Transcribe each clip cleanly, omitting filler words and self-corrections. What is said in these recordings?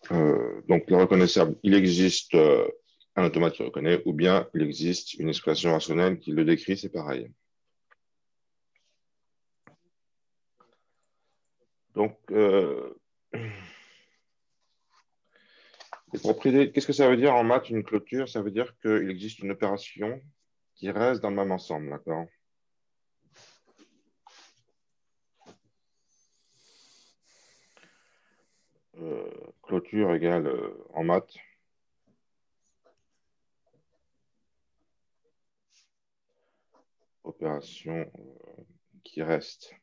Donc, le reconnaissable, il existe un automate qui reconnaît, ou bien il existe une expression rationnelle qui le décrit, c'est pareil. Donc, les propriétés, qu'est-ce que ça veut dire en maths, une clôture? Ça veut dire qu'il existe une opération qui reste dans le même ensemble, d'accord? Clôture égale en maths, opération qui reste.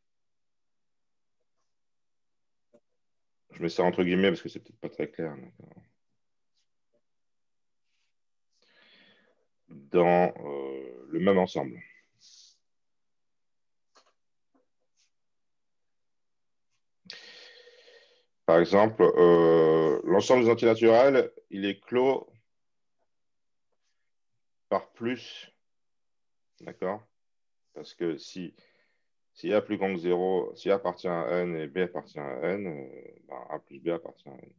Je mets ça entre guillemets parce que c'est peut-être pas très clair. Dans le même ensemble. Par exemple, l'ensemble des antinaturels, il est clos par plus, d'accord? Parce que si A plus grand que 0, si A appartient à N et B appartient à N, ben, A plus B appartient à N.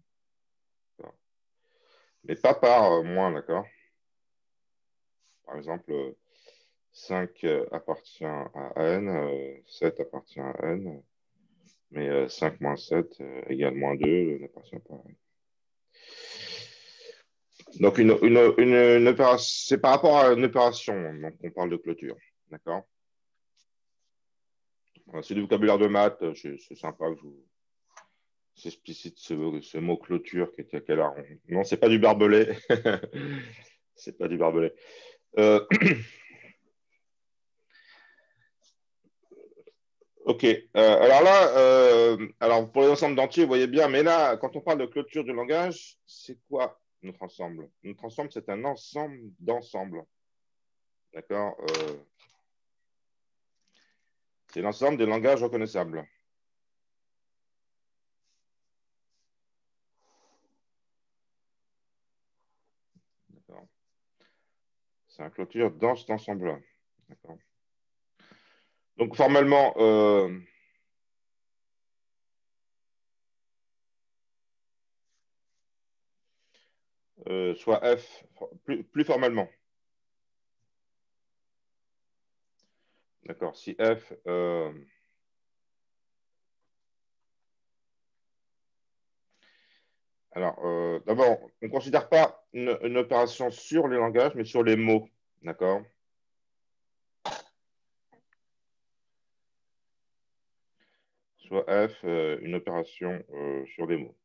Mais pas par moins, d'accord? Par exemple, 5 appartient à N, 7 appartient à N, mais 5 moins 7 égale moins 2 n'appartient pas à N. Donc, une opération, c'est par rapport à une opération, donc on parle de clôture, d'accord? C'est du vocabulaire de maths, c'est sympa que je vous explicite ce mot clôture qui était quelle heure? Non, c'est pas du barbelé. C'est pas du barbelé. Ok. Alors là, alors pour les ensembles d'entiers, vous voyez bien, mais là, quand on parle de clôture du langage, c'est quoi notre ensemble? Notre ensemble, c'est un ensemble d'ensembles. D'accord? C'est l'ensemble des langages reconnaissables. D'accord. C'est un clôture dans cet ensemble-là. D'accord. Donc, formellement, soit F, plus formellement. D'accord. Si F, alors, d'abord, on ne considère pas une opération sur les langages, mais sur les mots. D'accord. Soit F, une opération sur les mots.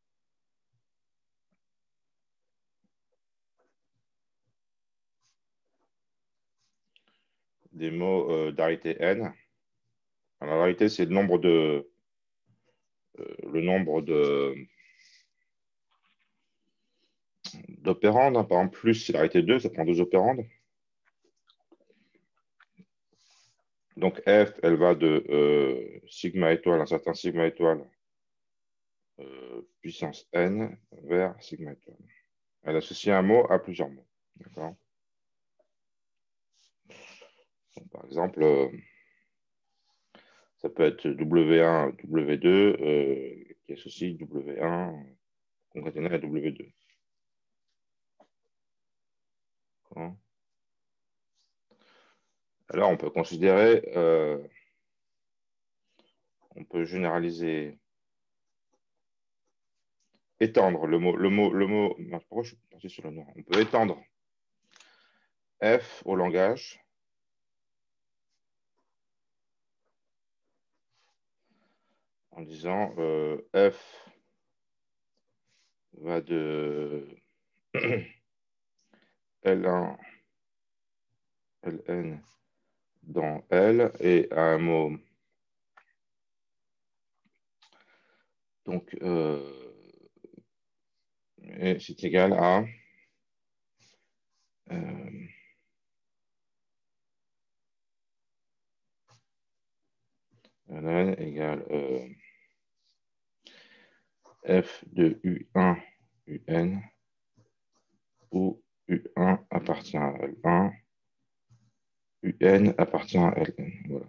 Des mots d'arité N. Alors, la vérité, c'est le nombre d'opérandes. Hein. Par exemple, plus, c'est l'arité 2, ça prend 2 opérandes. Donc, F, elle va de sigma étoile, un certain sigma étoile, puissance N, vers sigma étoile. Elle associe un mot à plusieurs mots. D'accord. Donc, par exemple, ça peut être W1, W2, qui associe W1 concaténé à W2. D'accord. Alors, on peut considérer, on peut généraliser, étendre le mot. Pourquoi je suis parti sur le nom? On peut étendre F au langage en disant F va de L1, Ln dans L et à un mot. Donc, c'est égal à Ln égale F de U1, UN, où U1 appartient à L1, UN appartient à Ln. Voilà.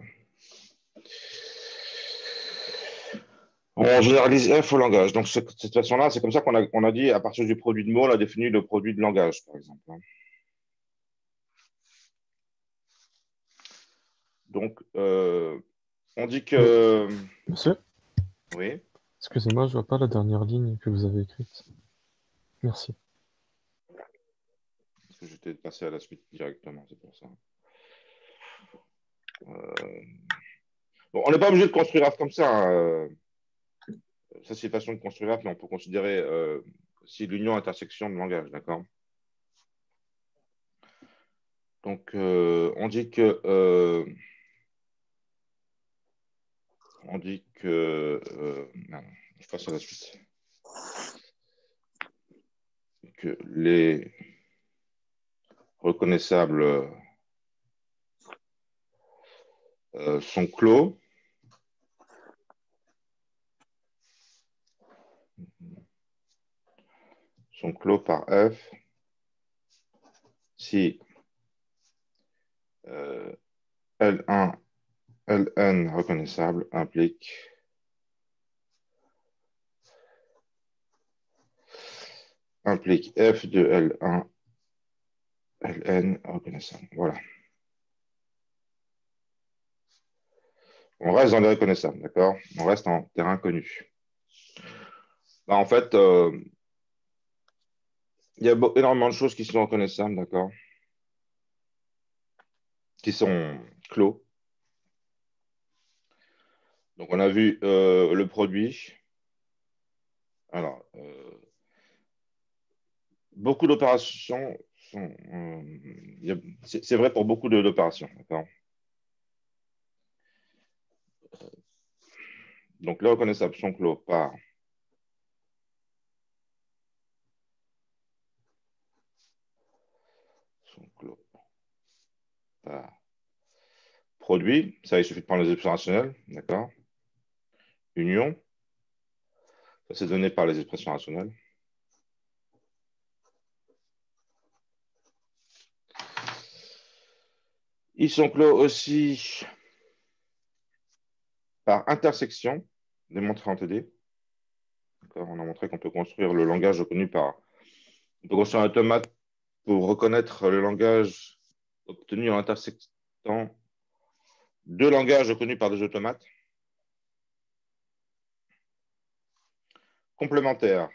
On généralise F au langage. Donc, de cette façon-là, c'est comme ça on a dit, à partir du produit de mots, on a défini le produit de langage, par exemple. Donc, on dit Mais, que... monsieur, Oui, excusez-moi, je vois pas la dernière ligne que vous avez écrite. Merci. parce que j'étais passé à la suite directement, c'est pour ça. Euh, Bon, on n'est pas obligé de construire F comme ça, hein. Ça, c'est une façon de construire F, mais on peut considérer si l'union intersection de langage, d'accord? Donc, non, je passe à la suite. Que les reconnaissables sont clos par F si L1, Ln reconnaissable implique F de L1, Ln reconnaissable. Voilà. On reste dans les reconnaissables, d'accord? On reste en terrain connu. Bah, en fait, il y a énormément de choses qui sont reconnaissables, d'accord? Qui sont clos. Donc, on a vu le produit. Alors, beaucoup d'opérations sont. C'est vrai pour beaucoup d'opérations, d'accord? Donc, les reconnaissables sont clos sont clos par produit. Ça, il suffit de prendre les expressions rationnelles, d'accord? Union, ça c'est donné par les expressions rationnelles. Ils sont clos aussi par intersection, démontré en TD. On a montré qu'on peut construire le langage reconnu par. On peut construire un automate pour reconnaître le langage obtenu en intersectant deux langages reconnus par des automates. Complémentaire,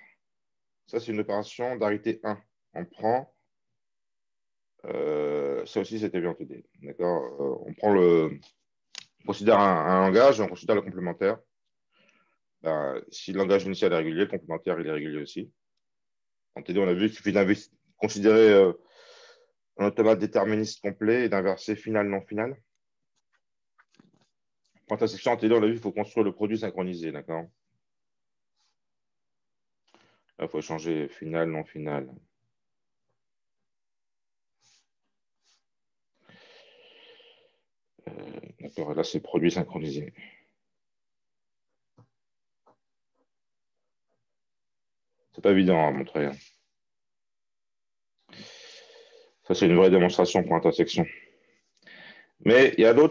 ça c'est une opération d'arité 1. On prend, ça aussi c'était bien en TD. D'accord. On considère un langage, on considère le complémentaire. Ben, si le langage initial est régulier, le complémentaire il est régulier aussi. En TD, on a vu qu'il suffit de considérer un automate déterministe complet et d'inverser final non final. Pour intersection en TD, on a vu qu'il faut construire le produit synchronisé, d'accord? Là, il faut changer final non final. D'accord, là c'est produit synchronisé. C'est pas évident à montrer, hein. Ça, c'est une vraie démonstration pour intersection. Mais il y a deux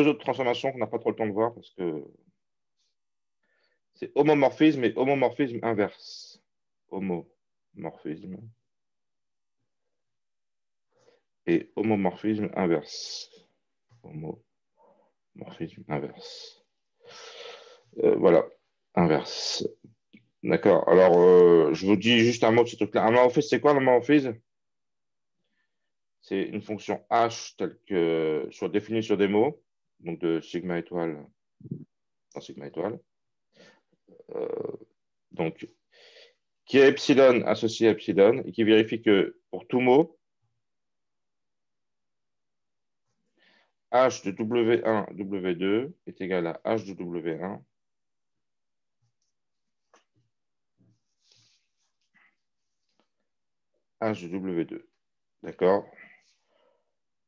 autres transformations qu'on n'a pas trop le temps de voir parce que c'est homomorphisme et homomorphisme inverse. Homomorphisme et homomorphisme inverse. Homomorphisme inverse. Voilà, inverse. D'accord. Alors, je vous dis juste un mot de ce truc-là. Un homomorphisme, c'est quoi un homomorphisme? C'est une fonction h telle que soit définie sur des mots, donc de sigma étoile dans sigma étoile. Euh, donc, qui est epsilon associé à epsilon et qui vérifie que pour tout mot, h de W1, W2 est égal à h de W1 h de W2. D'accord?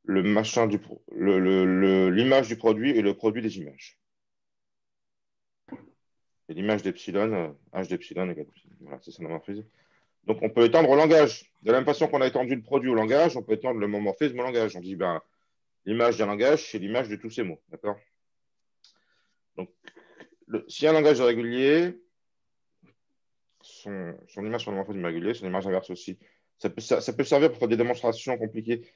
Le machin l'image du produit et le produit des images. Et l'image d'epsilon, h d'epsilon égale epsilon. Voilà, c'est ça l'homomorphisme. Donc, on peut étendre au langage. De la même façon qu'on a étendu le produit au langage, on peut étendre le homomorphisme au langage. On dit, ben, l'image d'un langage, c'est l'image de tous ces mots. D'accord? Donc, si un langage est régulier, son image sur le morphisme est régulier, son image inverse aussi. Ça peut servir pour faire des démonstrations compliquées.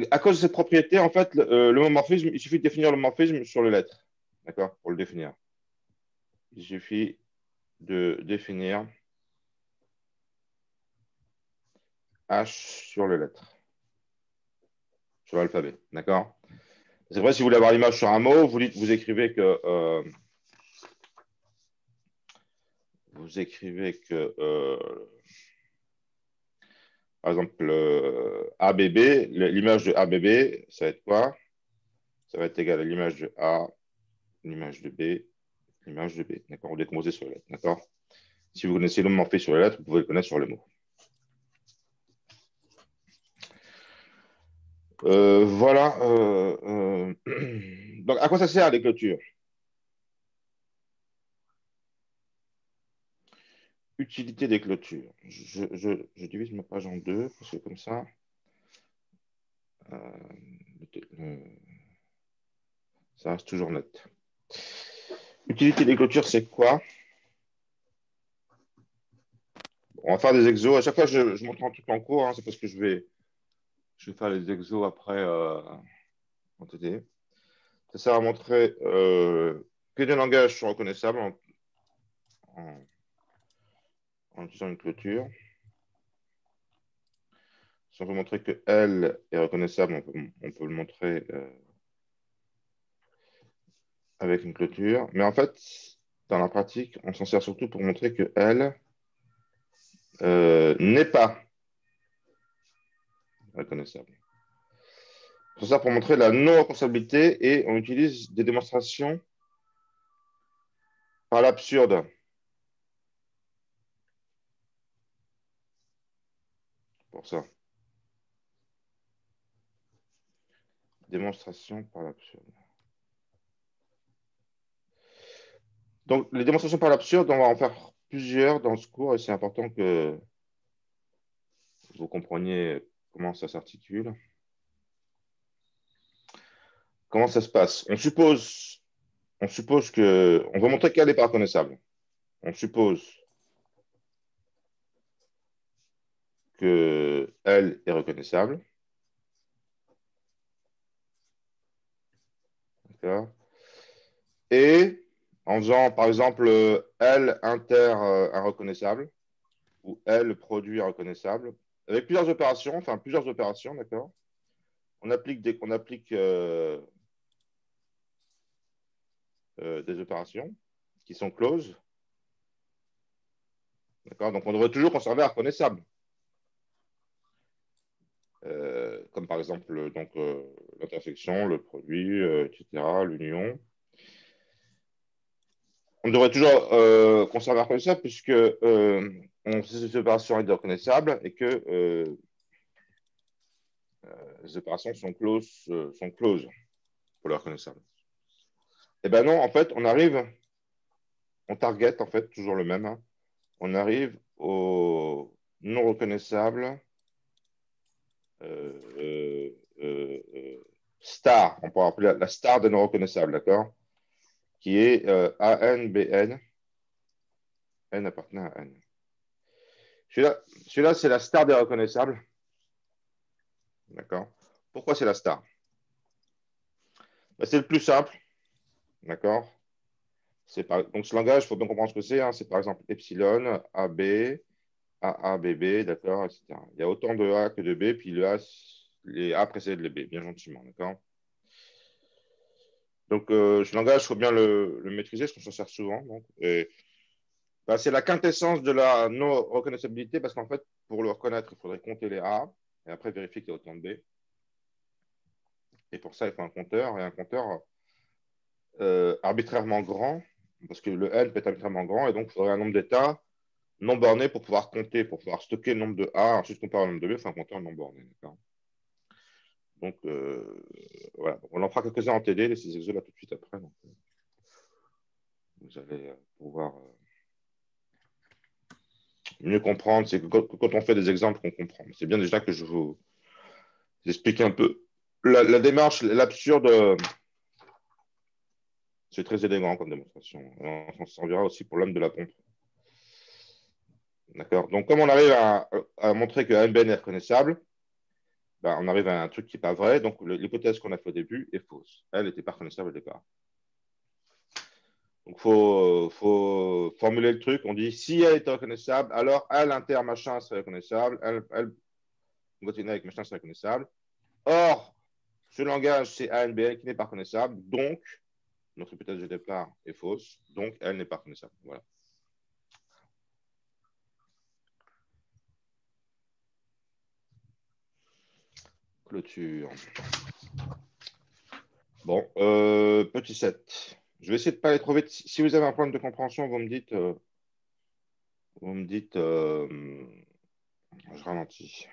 À cause de cette propriété, en fait, le homomorphisme, il suffit de définir le morphisme sur les lettres. D'accord? Pour le définir. Il suffit de définir H sur les lettres, sur l'alphabet. D'accord? C'est vrai, si vous voulez avoir l'image sur un mot, vous écrivez que par exemple, ABB, l'image de ABB, ça va être quoi? Ça va être égal à l'image de A, l'image de B, l'image de B. D'accord? On décompose sur les lettres. D'accord? Si vous connaissez le morphée sur les lettres, vous pouvez le connaître sur les mots. Voilà. Donc, à quoi ça sert l'écriture? Utilité des clôtures. Je divise ma page en deux, parce que comme ça, ça reste toujours net. Utilité des clôtures, c'est quoi? On va faire des exos. À chaque fois, je montre un truc en cours. Hein, c'est parce que je vais faire les exos après en TD. Ça sert à montrer que des langages sont reconnaissables en, en utilisant une clôture. Si on veut montrer que L est reconnaissable, on peut le montrer avec une clôture. Mais en fait, dans la pratique, on s'en sert surtout pour montrer que L n'est pas reconnaissable. On s'en sert pour montrer la non-reconnaissabilité et on utilise des démonstrations par l'absurde. Pour ça. Démonstration par l'absurde. Donc, les démonstrations par l'absurde, on va en faire plusieurs dans ce cours et c'est important que vous compreniez comment ça s'articule. Comment ça se passe? On suppose que, on va montrer qu'elle n'est pas reconnaissable. On suppose que elle est reconnaissable. D'accord? Et en faisant, par exemple, L inter reconnaissable ou L produit reconnaissable, avec plusieurs opérations, d'accord? On applique des opérations qui sont closes. D'accord? Donc, on devrait toujours conserver un reconnaissable. Comme par exemple l'intersection, le produit, etc., l'union. On devrait toujours conserver un reconnaissable puisque on sait ces opérations sont reconnaissables et que les opérations sont closes pour le reconnaissable. Eh bien non, en fait, on target en fait toujours le même. Hein. On arrive au non reconnaissable star, on pourrait appeler la star de non reconnaissable, d'accord? Qui est ANBN. N appartenant à N. Celui-là, c'est la star des reconnaissables. D'accord? Pourquoi c'est la star? Ben, c'est le plus simple. D'accord? Donc, ce langage, il faut bien comprendre ce que c'est. Hein. C'est par exemple epsilon, AB, AABB, d'accord, etc. Il y a autant de A que de B, puis les A précèdent les B, bien gentiment, d'accord? Donc, ce langage, il faut bien le maîtriser, parce qu'on s'en sert souvent. Donc, ben, c'est la quintessence de la non-reconnaissabilité, parce qu'en fait, pour le reconnaître, il faudrait compter les A, et après vérifier qu'il y a autant de B. Et pour ça, il faut un compteur, et un compteur arbitrairement grand, parce que le N peut être arbitrairement grand, et donc il faudrait un nombre d'états non borné pour pouvoir compter, pour pouvoir stocker le nombre de A, ensuite comparer au nombre de B, il faut un compteur non borné. Donc, voilà. On en fera quelques-uns en TD, ces exos-là tout de suite après. Donc, vous allez pouvoir mieux comprendre, c'est que quand on fait des exemples qu'on comprend. C'est bien déjà que je vous explique un peu la démarche, l'absurde. C'est très élégant comme démonstration. On s'en servira aussi pour l'homme de la pompe. D'accord. Donc, comme on arrive à montrer que ANBN est reconnaissable, ben, on arrive à un truc qui n'est pas vrai. Donc, l'hypothèse qu'on a fait au début est fausse. Elle n'était pas reconnaissable au départ. Donc, faut formuler le truc. On dit si elle est reconnaissable, alors elle inter machin serait reconnaissable. Elle continue avec machin serait reconnaissable. Or, ce langage, c'est ANBN qui n'est pas reconnaissable. Donc, notre hypothèse de départ est fausse. Donc, elle n'est pas reconnaissable. Voilà. Clôture. Bon, petit 7. Je vais essayer de ne pas aller trop vite. Si vous avez un problème de compréhension, vous me dites, je ralentis,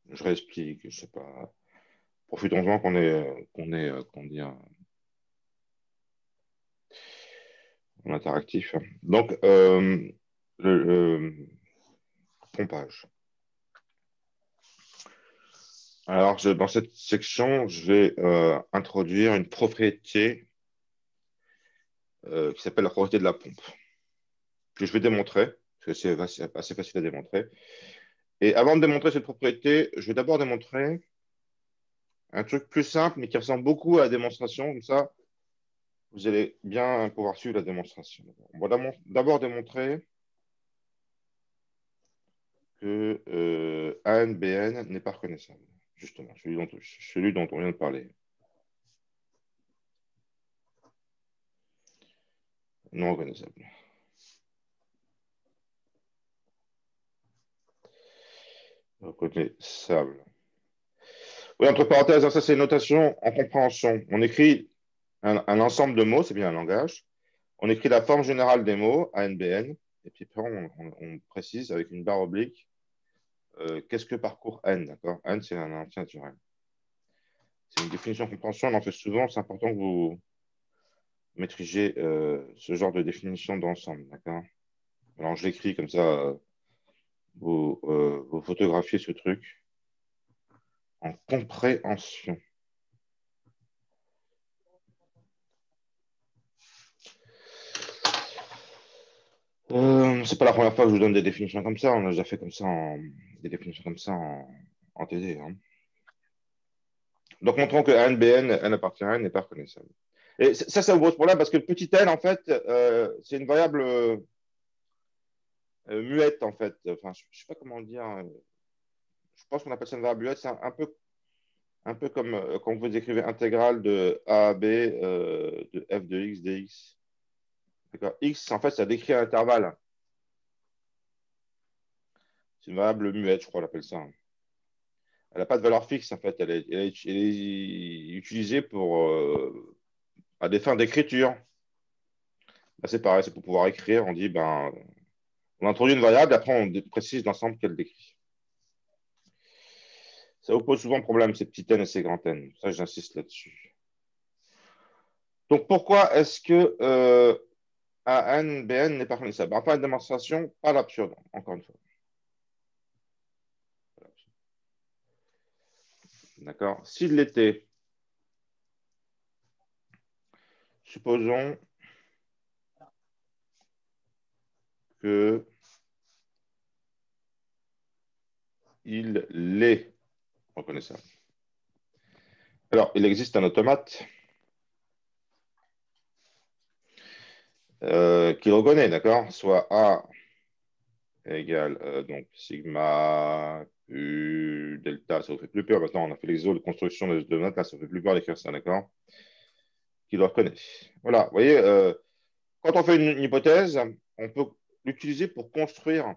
je réexplique, je ne sais pas. Profitons-en qu'on dit en interactif. Donc, le pompage. Alors, dans cette section, je vais introduire une propriété qui s'appelle la propriété de la pompe, que je vais démontrer, parce que c'est assez facile à démontrer. Et avant de démontrer cette propriété, je vais d'abord démontrer un truc plus simple, mais qui ressemble beaucoup à la démonstration. Comme ça, vous allez bien pouvoir suivre la démonstration. On va d'abord démontrer que ANBN n'est pas reconnaissable, justement, celui dont on vient de parler. Non reconnaissable. Reconnaissable. Oui, entre parenthèses, ça c'est une notation en compréhension. On écrit un ensemble de mots, c'est bien un langage. On écrit la forme générale des mots, ANBN, et puis après on précise avec une barre oblique qu'est-ce que parcourt N, d'accord? N, c'est un entier naturel. C'est une définition de compréhension, on en fait souvent, c'est important que vous maîtrisiez ce genre de définition d'ensemble, d'accord? Alors, je l'écris comme ça, vous photographiez ce truc en compréhension. C'est pas la première fois que je vous donne des définitions comme ça, on a déjà fait des définitions comme ça en TD. Hein. Donc, montrons que ANBN, N appartient à N, n'est pas reconnaissable. Et ça vous pose problème parce que le petit n, en fait, c'est une variable muette, en fait. Enfin, je ne sais pas comment le dire. Je pense qu'on appelle ça une variable muette. C'est un peu comme quand vous écrivez intégrale de A à B de f de x dx. X, en fait, ça décrit un intervalle. C'est une variable muette, je crois, on appelle ça. Elle n'a pas de valeur fixe, en fait. Elle est utilisée à des fins d'écriture. Là, c'est pareil, c'est pour pouvoir écrire. On dit, ben, on introduit une variable, après on précise l'ensemble qu'elle décrit. Ça vous pose souvent problème, ces petits n et ces grands n. Ça, j'insiste là-dessus. Donc, pourquoi est-ce que ANBN n'est pas reconnaissable? Enfin, une démonstration, pas l'absurde, encore une fois. D'accord? S'il l'était, supposons que il l'est reconnaissable. Alors, il existe un automate qui le reconnaît, d'accord? Soit A égale donc sigma U delta, ça vous fait plus peur. Maintenant, on a fait l'exo de construction de automate, là, ça vous fait plus peur d'écrire ça, d'accord? Qui le reconnaît. Voilà, vous voyez, quand on fait une hypothèse, on peut l'utiliser pour construire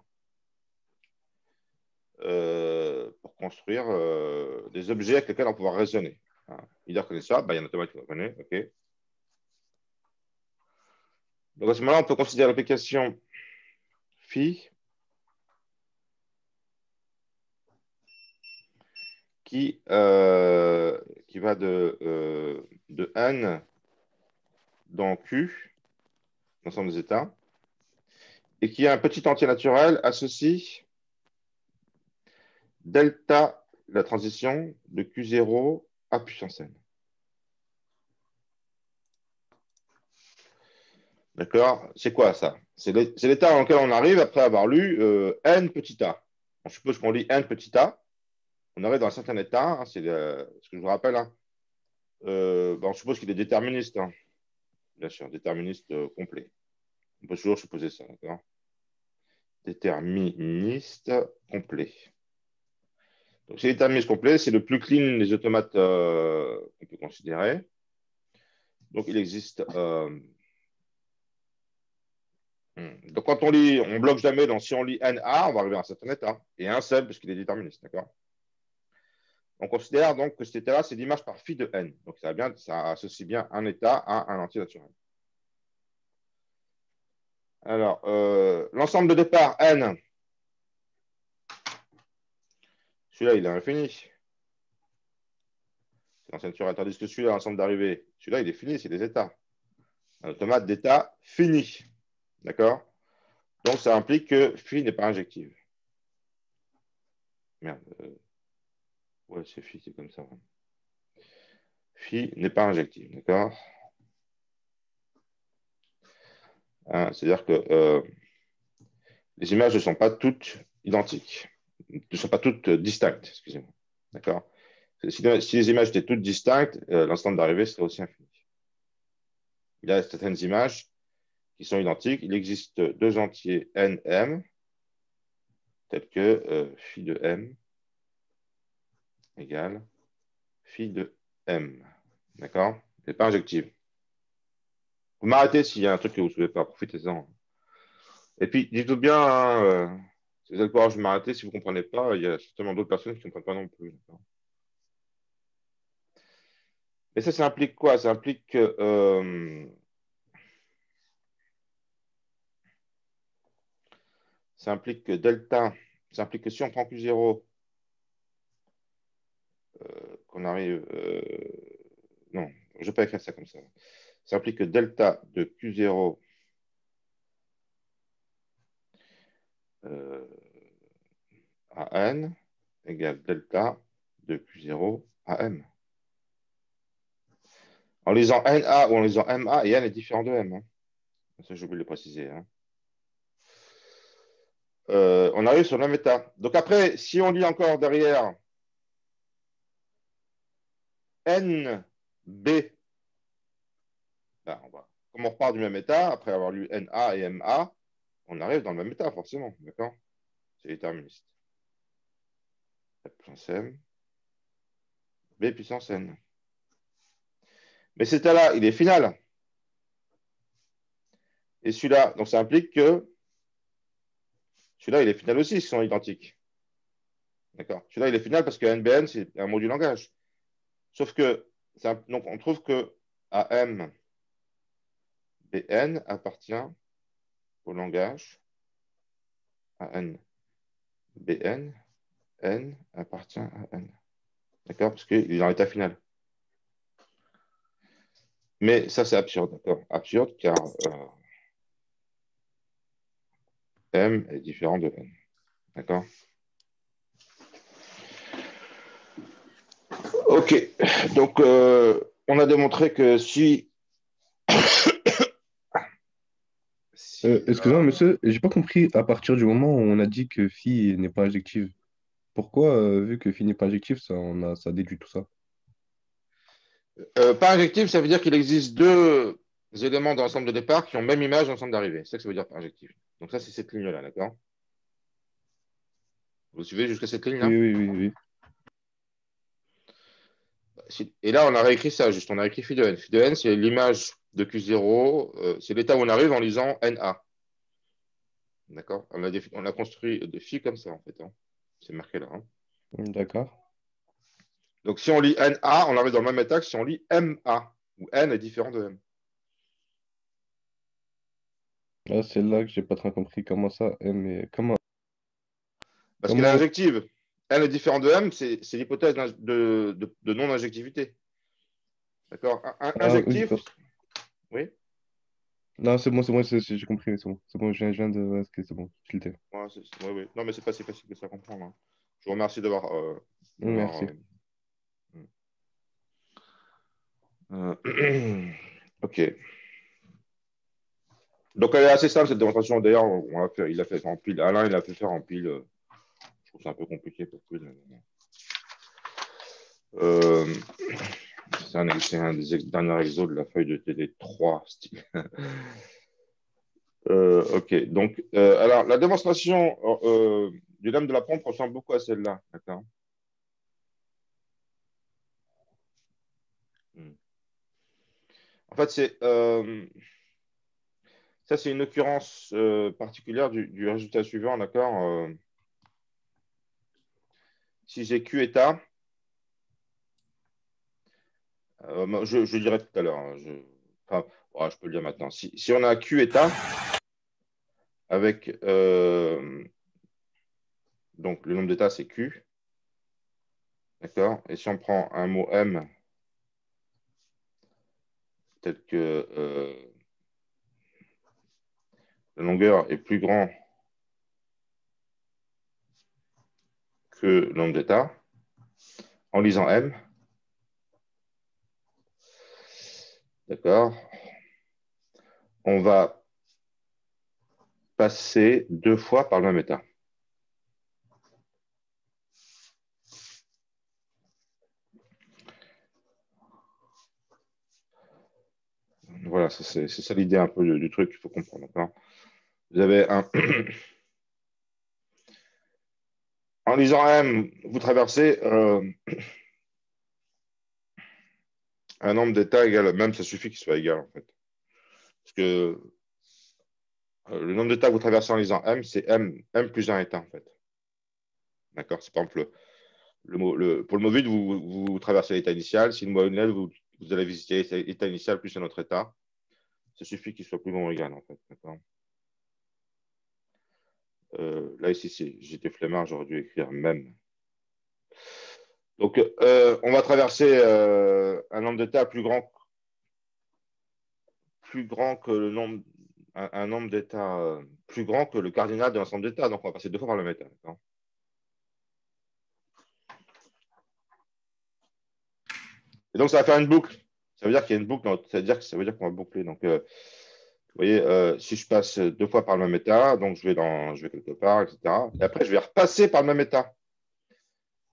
des objets avec lesquels on va pouvoir raisonner. Hein. Il reconnaît ça, ben, il y a un automate qui le reconnaît, ok. Donc à ce moment-là, on peut considérer l'application phi qui va de n dans Q, l'ensemble des états, et qui a un petit entier naturel, associe delta, la transition de Q0 à puissance n. D'accord? C'est quoi ça? C'est l'état dans lequel on arrive après avoir lu n petit a. On suppose qu'on lit n petit a. On arrive dans un certain état. Hein, c'est ce que je vous rappelle. Hein. On suppose qu'il est déterministe. Hein. Bien sûr, déterministe complet. On peut toujours supposer ça. D'accord? Déterministe complet. Donc, c'est déterministe complet. C'est le plus clean des automates qu'on peut considérer. Donc, il existe. Donc, quand on lit, on bloque jamais. Donc, si on lit NA, on va arriver à un certain état. Et un seul, parce qu'il est déterministe. D'accord? On considère donc que cet état-là, c'est l'image par phi de n. Donc, ça associe bien un état à un entier naturel. Alors, l'ensemble de départ n, celui-là, il est infini. C'est l'entier naturel. Tandis que celui-là, l'ensemble d'arrivée, celui-là, il est fini, c'est des états. Un automate d'état fini. D'accord? Donc, ça implique que phi n'est pas injective. Merde. Ouais, c'est phi, c'est comme ça. Phi n'est pas injective. D'accord? Hein, c'est-à-dire que les images ne sont pas toutes identiques, ne sont pas toutes distinctes, excusez-moi. D'accord? Si les images étaient toutes distinctes, l'ensemble d'arrivée serait aussi infini. Il y a certaines images qui sont identiques. Il existe deux entiers NM, tels que phi de M égale phi de M. D'accord? C'est pas injective. Vous m'arrêtez s'il y a un truc que vous ne savez pas, profitez-en. Et puis, dites-vous bien, hein, si vous avez le courage de m'arrêter, si vous ne comprenez pas, il y a certainement d'autres personnes qui ne comprennent pas non plus. Et ça implique quoi? Ça implique que delta, ça implique que si on prend Q0, qu'on arrive. Non, je ne vais pas écrire ça comme ça. Ça implique que delta de Q0 à n égale delta de Q0 à m. En lisant NA ou en lisant MA, et n est différent de m. Hein. Ça, j'ai oublié de le préciser. Hein. On arrive sur le même état. Donc après, si on lit encore derrière NB, comme on repart du même état, après avoir lu NA et MA, on arrive dans le même état, forcément. D'accord? C'est déterministe. Puissance M, B puissance N. Mais cet état-là, il est final. Et celui-là, donc ça implique que celui-là, il est final aussi, ils sont identiques. D'accord? Celui-là, il est final parce que NBN, c'est un mot du langage. Sauf que, donc on trouve que AM, BN appartient au langage. AN, BN, N appartient à N. D'accord? Parce qu'il est dans l'état final. Mais ça, c'est absurde, d'accord? Absurde car M est différent de N. D'accord? Ok. Donc, on a démontré que Excusez-moi, monsieur, j'ai pas compris à partir du moment où on a dit que phi n'est pas injective. Pourquoi, vu que phi n'est pas injective, ça déduit tout ça? pas injectif, ça veut dire qu'il existe deux éléments dans l'ensemble de départ qui ont même image dans l'ensemble d'arrivée. C'est ça que ça veut dire pas injectif. Donc ça, c'est cette ligne-là, d'accord? Vous suivez jusqu'à cette ligne-là? Oui, oui, oui, oui. Et là, on a réécrit ça, juste. On a écrit phi de n. Phi de n, c'est l'image de Q0. C'est l'état où on arrive en lisant NA. D'accord? On a construit des phi comme ça, en fait. Hein. C'est marqué là. Hein. D'accord. Donc, si on lit NA, on arrive dans le même état que si on lit MA, où N est différent de M. Là, c'est là que j'ai pas très compris comment ça, mais Parce qu'elle est comment, injective. N est différent de M, c'est l'hypothèse de non-injectivité. D'accord? ah oui, Injectif, oui. Non, c'est bon, j'ai compris, c'est bon. C'est bon, je viens de. Ouais, ok, c'est bon, je l'ai. Ouais, ouais, ouais. Non, mais c'est pas si facile que ça à comprendre, hein. Je vous remercie d'avoir. Merci. Ok. Donc, elle est assez simple, cette démonstration. D'ailleurs, il l'a fait en pile. Alain, il l'a fait faire en pile. Je trouve ça un peu compliqué pour pile. Euh, c'est un des derniers exos de la feuille de TD3 style. Ok, donc, alors, la démonstration du lemme de la pompe ressemble beaucoup à celle-là. D'accord. Hmm. En fait, ça, c'est une occurrence particulière du résultat suivant. D'accord. Si j'ai Q état, je le dirai tout à l'heure, hein, enfin, ouais, je peux le dire maintenant. Si on a Q état avec donc le nombre d'états, c'est Q. D'accord. Et si on prend un mot M tel que la longueur est plus grand que le nombre d'états, en lisant M, d'accord, on va passer deux fois par le même état. Voilà, c'est ça l'idée un peu du truc qu'il faut comprendre. D'accord. Vous avez un. En lisant M, vous traversez un nombre d'états égal, même ça suffit qu'il soit égal en fait. Parce que le nombre d'états que vous traversez en lisant M, c'est M plus un état en fait. D'accord. C'est par exemple pour le mot vide, vous traversez l'état initial. Si le mot annuel, vous allez visiter l'état initial plus un autre état. Ça suffit qu'il soit plus long ou égal en fait. D'accord. Là ici, j'étais flemmard, j'aurais dû écrire même. Donc, on va traverser un nombre d'états plus grand que le nombre, un nombre d'états plus grand que le cardinal de l'ensemble d'états. Donc, on va passer deux fois par le même état. Et donc, ça va faire une boucle. Ça veut dire qu'il y a une boucle. Ça veut dire qu'on va boucler. Donc, vous voyez, si je passe deux fois par le même état, donc je vais quelque part, etc. Et après, je vais repasser par le même état.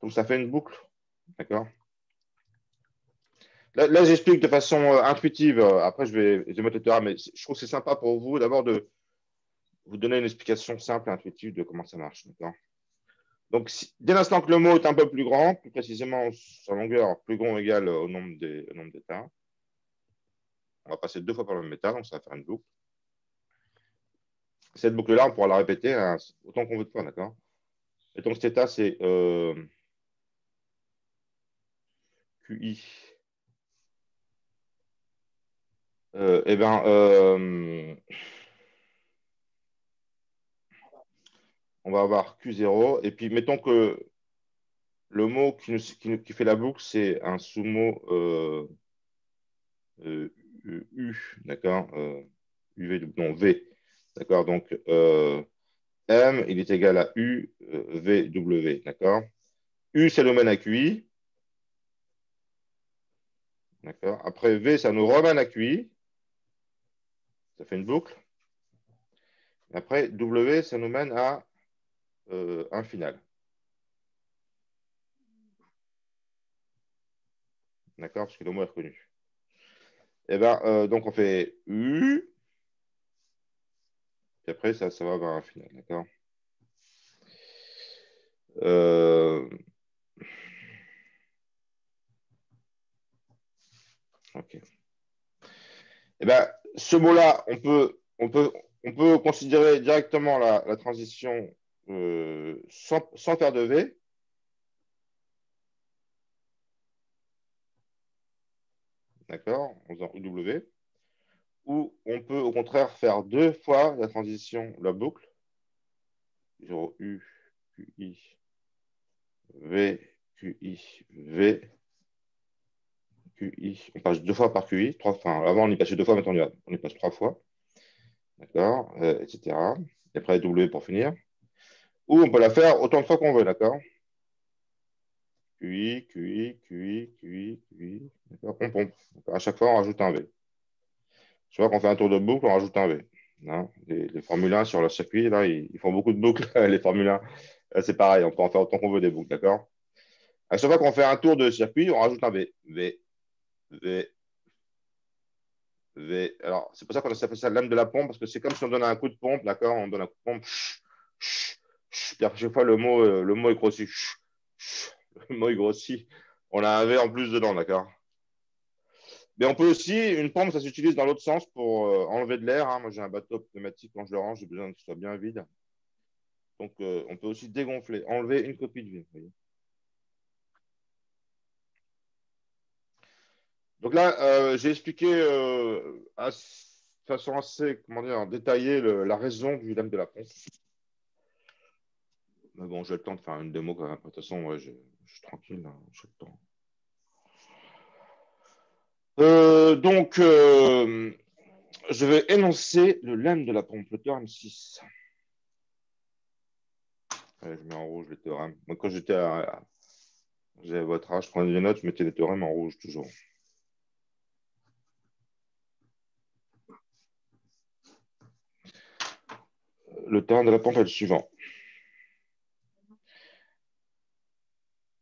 Donc, ça fait une boucle. D'accord. Là, j'explique de façon intuitive. Après, je vais mettre le terrain, mais je trouve que c'est sympa pour vous d'abord de vous donner une explication simple et intuitive de comment ça marche. Donc, dès l'instant que le mot est un peu plus grand, plus précisément sa longueur plus grand ou égal au nombre d'états, on va passer deux fois par le même état, donc ça va faire une boucle. Cette boucle-là, on pourra la répéter hein, autant qu'on veut de fois, d'accord. Et donc, cet état, c'est QI. Eh bien, on va avoir Q0. Et puis, mettons que le mot qui fait la boucle, c'est un sous-mot euh, U, d'accord UV, non, V. D'accord. Donc, M, il est égal à U, V, W. D'accord. U, ça nous mène à QI. D'accord. Après, V, ça nous ramène à QI. Ça fait une boucle. Après, W, ça nous mène à un final. D'accord. Parce que le mot est reconnu. Et ben, donc, on fait U. Et après, ça va vers un final. D'accord. Euh, ok. Eh ben, ce mot-là, on peut considérer directement la transition sans faire de V, d'accord, en faisant UW, ou on peut au contraire faire deux fois la transition, la boucle, 0 U, QI, V, QI, V, QI. On passe deux fois par QI, trois, enfin, avant on y passait deux fois, maintenant on y passe trois fois. d'accord, etc. Et après W pour finir. Ou on peut la faire autant de fois qu'on veut, d'accord? QI, QI, QI, QI, QI. D'accord, on pompe. À chaque fois, on rajoute un V. Chaque fois qu'on fait un tour de boucle, on rajoute un V. Hein, les Formule 1 sur leur circuit, là, ils font beaucoup de boucles, les Formule 1. Là, c'est pareil, on peut en faire autant qu'on veut des boucles, d'accord? À chaque fois qu'on fait un tour de circuit, on rajoute un V. V, V, V. Alors, c'est pour ça qu'on appelle ça lame de la pompe, parce que c'est comme si on donnait un coup de pompe, d'accord? On donne un coup de pompe. Puis à chaque fois, le mot est grossi. Le mot est grossi. On a un V en plus dedans, d'accord? Mais on peut aussi, une pompe, ça s'utilise dans l'autre sens pour enlever de l'air. Hein. Moi, j'ai un bateau pneumatique, quand je le range, j'ai besoin qu'il soit bien vide. Donc, on peut aussi dégonfler, enlever une copie de vie. Voyez. Donc là, j'ai expliqué de façon assez comment dire, détaillée la raison du lemme de la pompe. Mais bon, j'ai le temps de faire une démo quand même. De toute façon, ouais, je suis tranquille, là, j'ai le temps. Donc, je vais énoncer le lemme de la pompe, le théorème 6. Allez, je mets en rouge le théorème. Moi, quand j'avais votre âge, je prenais des notes, je mettais les théorèmes en rouge toujours. Le théorème de la pompe est le suivant.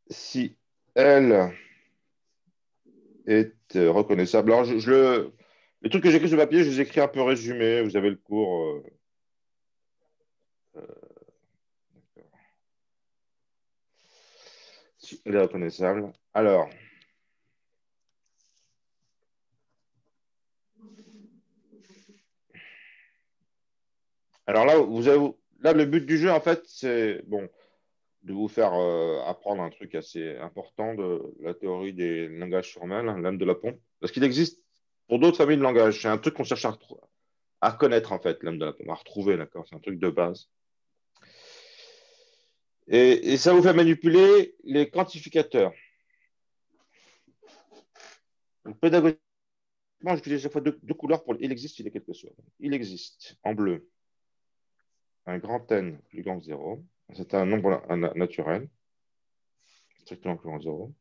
Si L est reconnaissable. Alors, les trucs que j'écris sur papier, je les écris un peu résumés. Vous avez le cours. Si elle est reconnaissable. Alors là, le but du jeu, en fait, c'est bon, de vous faire apprendre un truc assez important de la théorie des langages formels, hein, l'âme de la pompe. Parce qu'il existe pour d'autres familles de langages. C'est un truc qu'on cherche à connaître, en fait, l'âme de la pompe, à retrouver, d'accord? C'est un truc de base. Et ça vous fait manipuler les quantificateurs. Donc, pédagogiquement, j'utilise chaque fois deux couleurs pour il existe, il est quelque chose. Il existe, en bleu, un grand N plus grand que 0. C'est un nombre naturel, strictement plus grand que 0.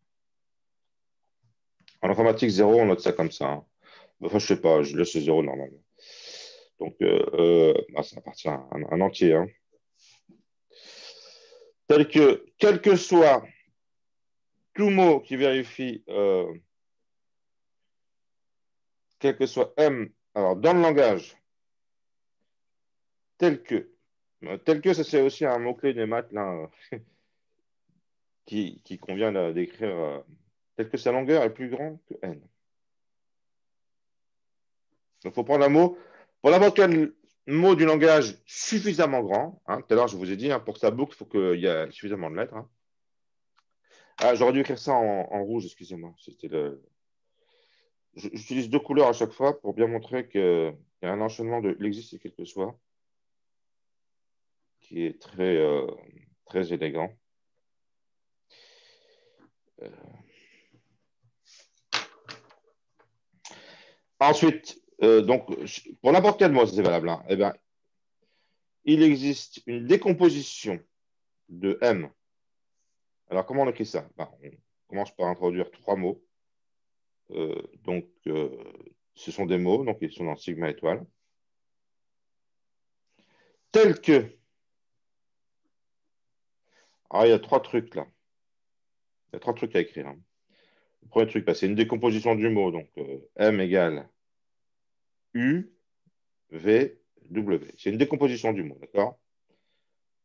En informatique, 0, on note ça comme ça. Hein. Enfin, je sais pas, je laisse 0 normalement. Donc, ça appartient à un entier. Hein. Tel que, quel que soit tout mot qui vérifie, quel que soit M, alors dans le langage, tel que, ça c'est aussi un mot-clé des maths là, qui convient d'écrire, tel que sa longueur est plus grande que N. Donc, il faut prendre un mot, pour n'importe quel mot du langage suffisamment grand, hein, tout à l'heure je vous ai dit, hein, pour que ça boucle, il faut qu'il y ait suffisamment de lettres. Hein. Ah, j'aurais dû écrire ça en rouge, excusez-moi. J'utilise deux couleurs à chaque fois pour bien montrer qu'il y a un enchaînement de l'existe et quel que soit, qui est très élégant. Ensuite, donc, pour n'importe quel mot, c'est valable. Hein, eh bien, il existe une décomposition de M. Alors, comment on écrit ça? Ben, on commence par introduire trois mots. Donc, ce sont des mots, donc ils sont dans sigma étoile. Tels que. Alors, il y a trois trucs là. Il y a trois trucs à écrire. Hein. Le premier truc, c'est une décomposition du mot. Donc, M égale U, V, W. C'est une décomposition du mot, d'accord?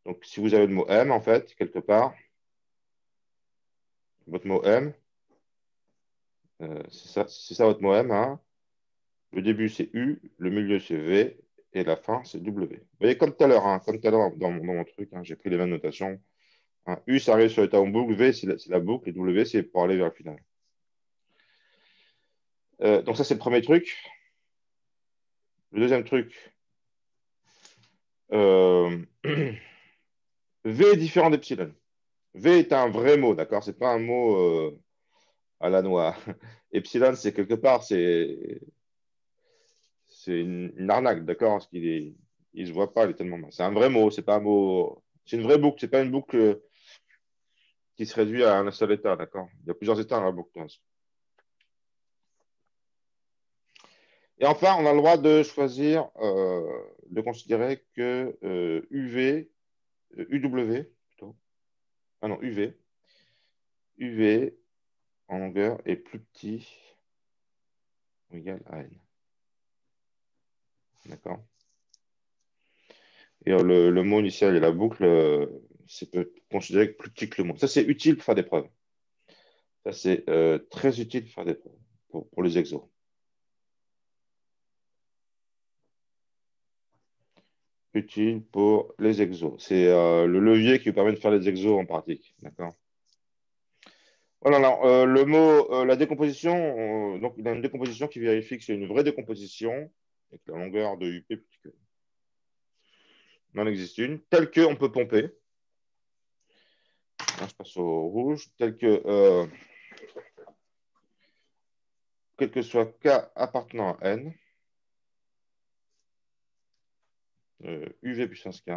Donc, si vous avez le mot M, en fait, quelque part, votre mot M, c'est ça votre mot M. Hein. Le début, c'est U, le milieu, c'est V, et la fin, c'est W. Vous voyez, comme tout à l'heure, hein, comme tout à l'heure dans mon truc, hein, j'ai pris les mêmes notations. Hein. U, ça arrive sur l'état en boucle, V, c'est la boucle, et W, c'est pour aller vers le final. Donc, ça, c'est le premier truc. Le deuxième truc, V est différent d'epsilon. V est un vrai mot, d'accord? C'est pas un mot à la noix. Epsilon, c'est quelque part, c'est c'est une arnaque, d'accord? Parce il se voit pas, il est tellement mal. C'est un vrai mot, c'est pas un mot. C'est une vraie boucle, c'est pas une boucle qui se réduit à un seul état, d'accord? Il y a plusieurs états dans la boucle. Et enfin, on a le droit de choisir, de considérer que UV, UW, plutôt, ah non, UV en longueur est plus petit ou égal à N. D'accord? Et le mot initial et la boucle, c'est peut considérer plus petit que le mot. Ça, c'est utile pour faire des preuves. Ça, c'est très utile pour faire des preuves, pour les exos. Utile pour les exos. C'est le levier qui vous permet de faire les exos en pratique. D'accord? Voilà, alors, le mot, la décomposition, donc il a une décomposition qui vérifie que c'est une vraie décomposition et que la longueur de UP est plus que. Il en existe une, telle qu'on peut pomper. Là, je passe au rouge, telle que, quel que soit K appartenant à N, UV puissance K,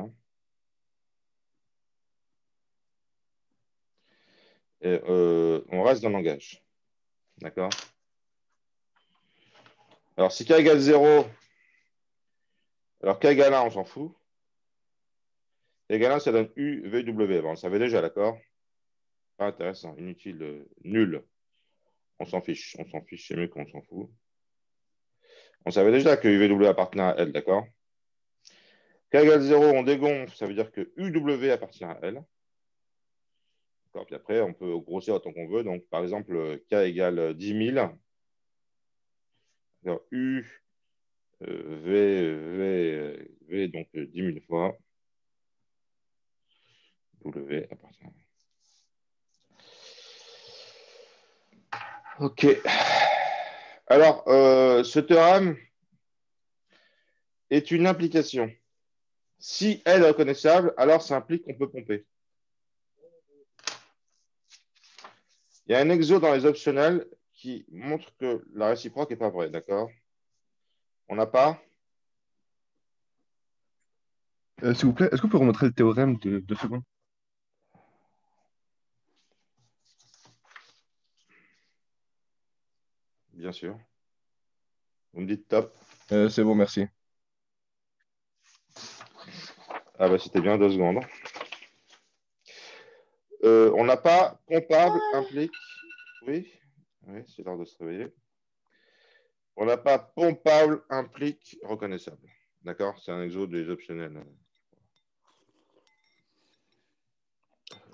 et on reste dans le langage. D'accord? Alors, si K égale 0, alors K égale 1, on s'en fout. K égale 1, ça donne UVW. Bon, on le savait déjà, d'accord? Pas intéressant, inutile, nul. On s'en fiche, c'est mieux qu'on s'en fout. On savait déjà que UVW appartenait à L, d'accord? K égale 0, on dégonfle, ça veut dire que UW appartient à L. D'accord? Puis après, on peut grossir autant qu'on veut. Donc, par exemple, K égale 10 000. Alors, U, V, donc 10 000 fois. W appartient à L. OK. Alors, ce théorème est une implication. Si L est reconnaissable, alors ça implique qu'on peut pomper. Il y a un exo dans les optionnels qui montre que la réciproque n'est pas vraie, d'accord? On n'a pas? S'il vous plaît, est-ce que vous pouvez remontrer le théorème de 2 secondes? Bien sûr. Vous me dites top. C'est bon, merci. Ah bah c'était bien 2 secondes. On n'a pas comptable implique. Oui, oui, c'est l'heure de se réveiller. On n'a pas pompable implique reconnaissable. D'accord? C'est un exo des optionnels.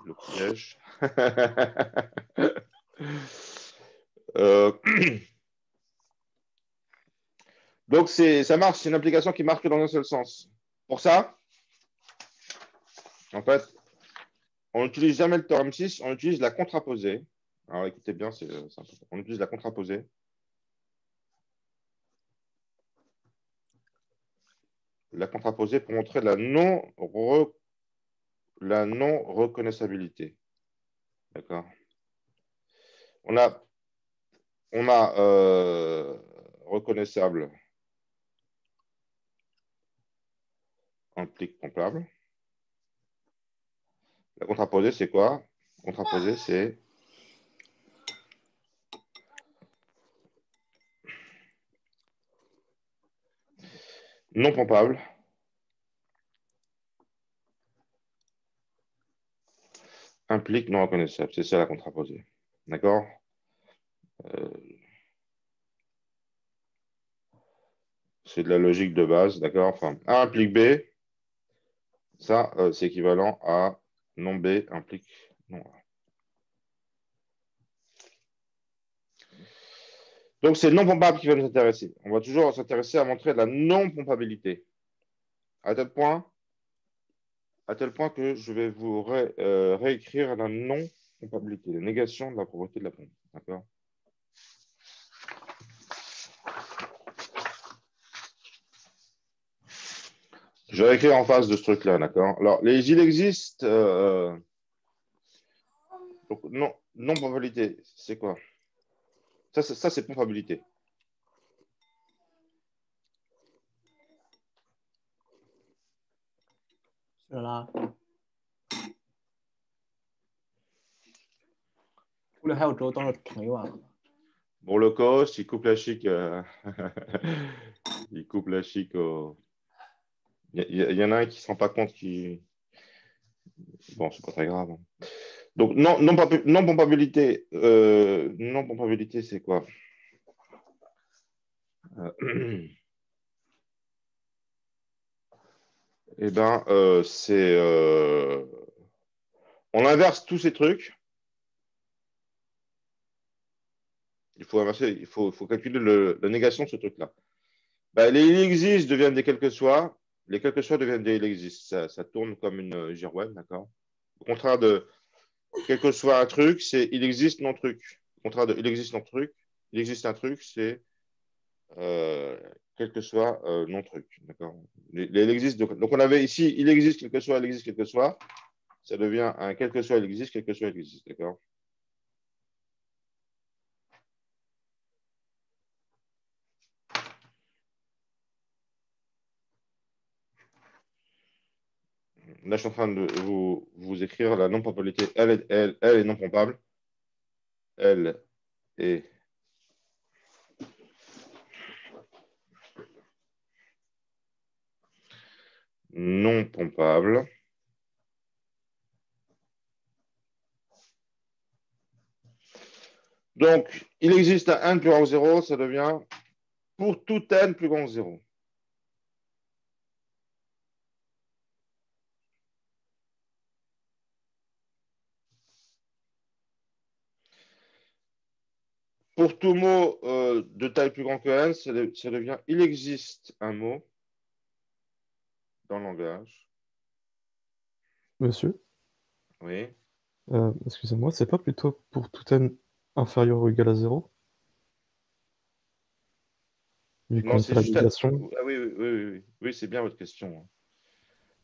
Le piège. euh... Donc ça marche, c'est une application qui marche dans un seul sens. Pour ça, en fait, on n'utilise jamais le théorème 6, on utilise la contraposée. Alors écoutez bien, c'est important. On utilise la contraposée. La contraposée pour montrer la non-reconnaissabilité. D'accord? On a reconnaissable implique comptable. La contraposée, c'est quoi? Contraposée, c'est non pompable implique non reconnaissable. C'est ça la contraposée. D'accord? C'est de la logique de base, d'accord? Enfin, A implique B, ça, c'est équivalent à non B implique non A. Donc, c'est le non-pompable qui va nous intéresser. On va toujours s'intéresser à montrer de la non-pompabilité. À tel point que je vais vous réécrire la non-pompabilité, la négation de la propriété de la pompe. D'accord? Je vais écrire en face de ce truc-là, d'accord? Alors, il existe... donc, non-pompabilité, c'est quoi? Ça c'est pompabilité. 是啦。物理还有周都是挺远的。Bon, le coach, il coupe la chic. Il coupe la chic au. Il y en a un qui ne se rend pas compte qui. Bon, c'est pas très grave, hein. Donc, non-pompabilité. Non-pompabilité, c'est quoi? Eh ben, c'est. On inverse tous ces trucs. Il faut inverser, faut calculer la négation de ce truc-là. Ben, les il existe deviennent des quel que soit. Les quel que soit deviennent des il existe. Ça tourne comme une girouette, d'accord? Au contraire de quel que soit un truc, c'est il existe non truc. Au contraire de il existe non truc, il existe un truc, c'est quel que soit non truc, d'accord? Il existe, donc on avait ici il existe quel que soit, il existe quel que soit. Ça devient un quel que soit, il existe, quel que soit, il existe, d'accord? Là, je suis en train de vous écrire la non-pompabilité. Elle est non pompable. Elle est non pompable. Donc, il existe un n plus grand que 0, ça devient pour tout n plus grand que 0. Pour tout mot de taille plus grand que n, ça devient il existe un mot dans le langage. Monsieur, Oui. excusez-moi, c'est pas plutôt pour tout n inférieur ou égal à 0? Vu Non, qu'on c'est fait la juste. négation. Ah oui, oui, oui, oui, oui. Oui, c'est bien votre question.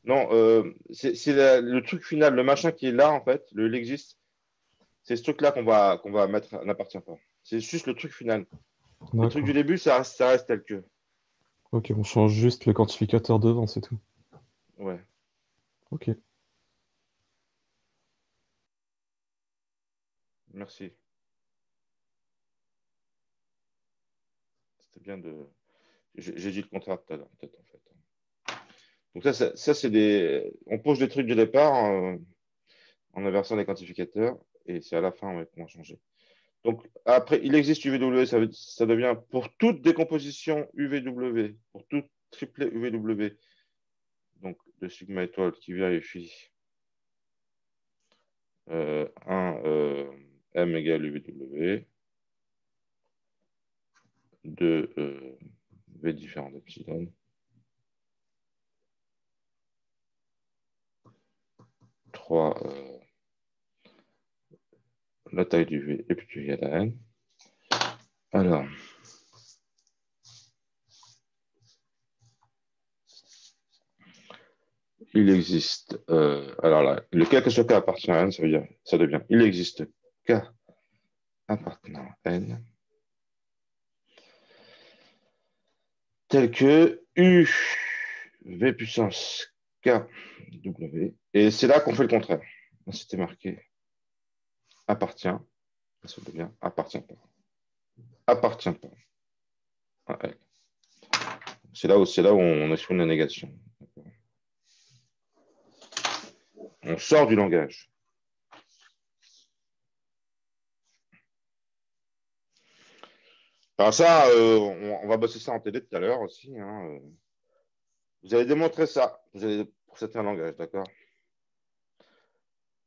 Non, c'est le truc final, le machin qui est là, en fait, il existe. C'est ce truc-là qu'on va mettre n'appartient pas. C'est juste le truc final. Les trucs du D'accord. début, ça reste tel que. Ok, on change juste le quantificateur devant, c'est tout. Ouais, Ok. merci. C'était bien de. J'ai dit le contraire tout à l'heure, peut-être, en fait. Donc ça c'est des. On pose des trucs du départ en inversant les quantificateurs et c'est à la fin ouais, qu'on va changer. Donc après, il existe UVW, ça devient pour toute décomposition UVW, pour tout triplet UVW, donc de sigma étoile qui vérifie 1 M égale UVW, 2 V différent d'epsilon, 3 la taille du V est plus égale à N. Alors, il existe, alors là, le cas que ce K appartient à N, ça veut dire, ça devient, il existe K appartenant à N, tel que U, V puissance K, W, et c'est là qu'on fait le contraire. C'était marqué appartient, ça devient appartient pas. Appartient pas à N. C'est là où on exprime la négation. On sort du langage. Alors ça, on va bosser ça en télé tout à l'heure aussi, hein. Vous allez démontrer ça pour certains langages, d'accord?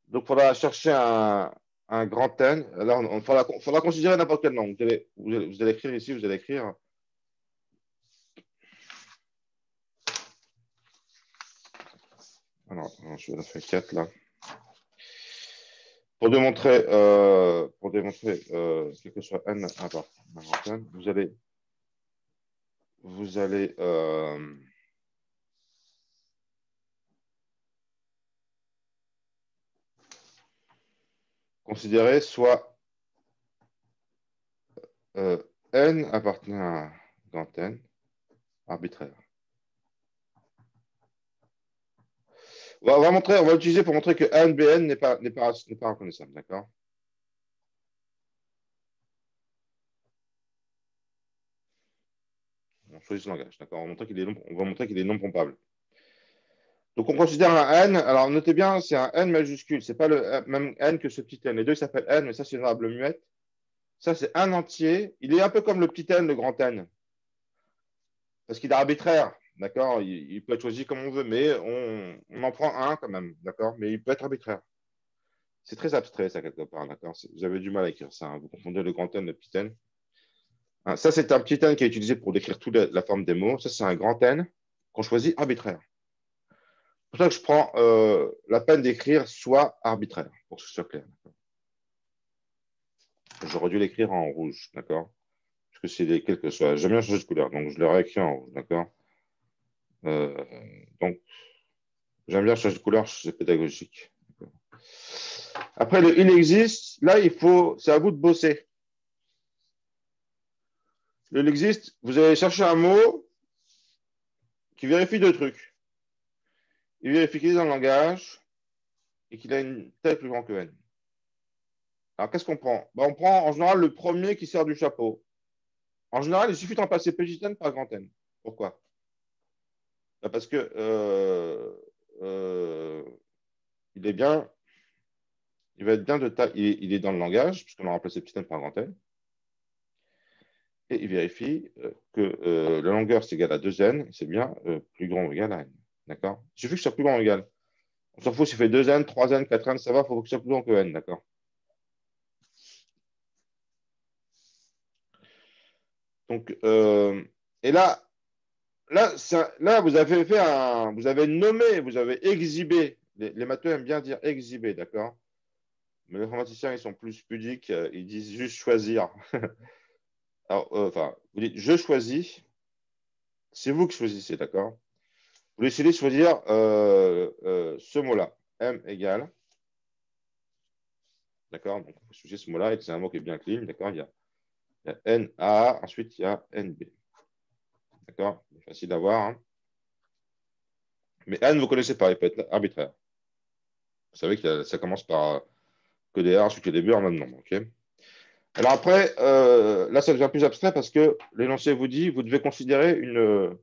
Donc, il faudra chercher un grand N. Là, faudra considérer n'importe quelle langue. Vous allez écrire ici, vous allez écrire. Alors, je vais en faire 4 là. Pour démontrer quel que soit N un grand N, vous allez considérer soit N appartient à un grand N arbitraire. On va l'utiliser pour montrer que ANBN n'est pas reconnaissable, d'accord? On choisit ce langage, d'accord? On va montrer qu'il est non pompable. Donc, on considère un n. Alors, notez bien, c'est un n majuscule. Ce n'est pas le même n que ce petit n. Les deux s'appellent n, mais ça, c'est une variable muette. Ça, c'est un entier. Il est un peu comme le petit n, le grand n. Parce qu'il est arbitraire, d'accord? Il peut être choisi comme on veut, mais on en prend un quand même, d'accord? Mais il peut être arbitraire. C'est très abstrait, ça, quelque part, d'accord? Vous avez du mal à écrire ça, hein. Vous confondez le grand n et le petit n. Hein, ça, c'est un petit n qui est utilisé pour décrire toute la forme des mots. Ça, c'est un grand n qu'on choisit arbitraire. C'est pour ça que je prends la peine d'écrire soit arbitraire, pour que ce soit clair. J'aurais dû l'écrire en rouge, d'accord? Parce que c'est quel que soit. J'aime bien changer de couleur, donc je l'aurais écrit en rouge, d'accord? Donc, j'aime bien changer de couleur, c'est pédagogique. Après, le il existe, là, c'est à vous de bosser. Le il existe, vous allez chercher un mot qui vérifie deux trucs. Il vérifie qu'il est dans le langage et qu'il a une taille plus grande que n. Alors, qu'est-ce qu'on prend? On prend en général le premier qui sort du chapeau. En général, il suffit d'en passer petit n par grand n. Pourquoi? Parce que il va être bien de taille, il est dans le langage, puisqu'on a remplacé petit n par grand n. Et il vérifie que la longueur c'est égal à 2n, c'est bien plus grand ou égal à n. D'accord? Il suffit que ce soit plus grand ou égal. On s'en fout s'il fait 2n, 3n, 4n, ça va, il faut que ce soit plus grand que n. D'accord? Donc, et là, vous avez nommé, vous avez exhibé. Les matheux aiment bien dire exhiber, d'accord? Mais les informaticiens, ils sont plus pudiques, ils disent juste choisir. Alors, enfin, vous dites je choisis, c'est vous qui choisissez, d'accord? Vous décidez de choisir ce mot-là, M égale, d'accord? Donc, on va choisir ce mot-là et c'est un mot qui est bien clean, d'accord? Il y a NA, ensuite il y a NB, d'accord? Facile à voir, hein? Mais N, vous ne connaissez pas, il peut être arbitraire. Vous savez que ça commence par que des A, ensuite que des B en même nombre, ok? Alors après, là, ça devient plus abstrait parce que l'énoncé vous dit, vous devez considérer une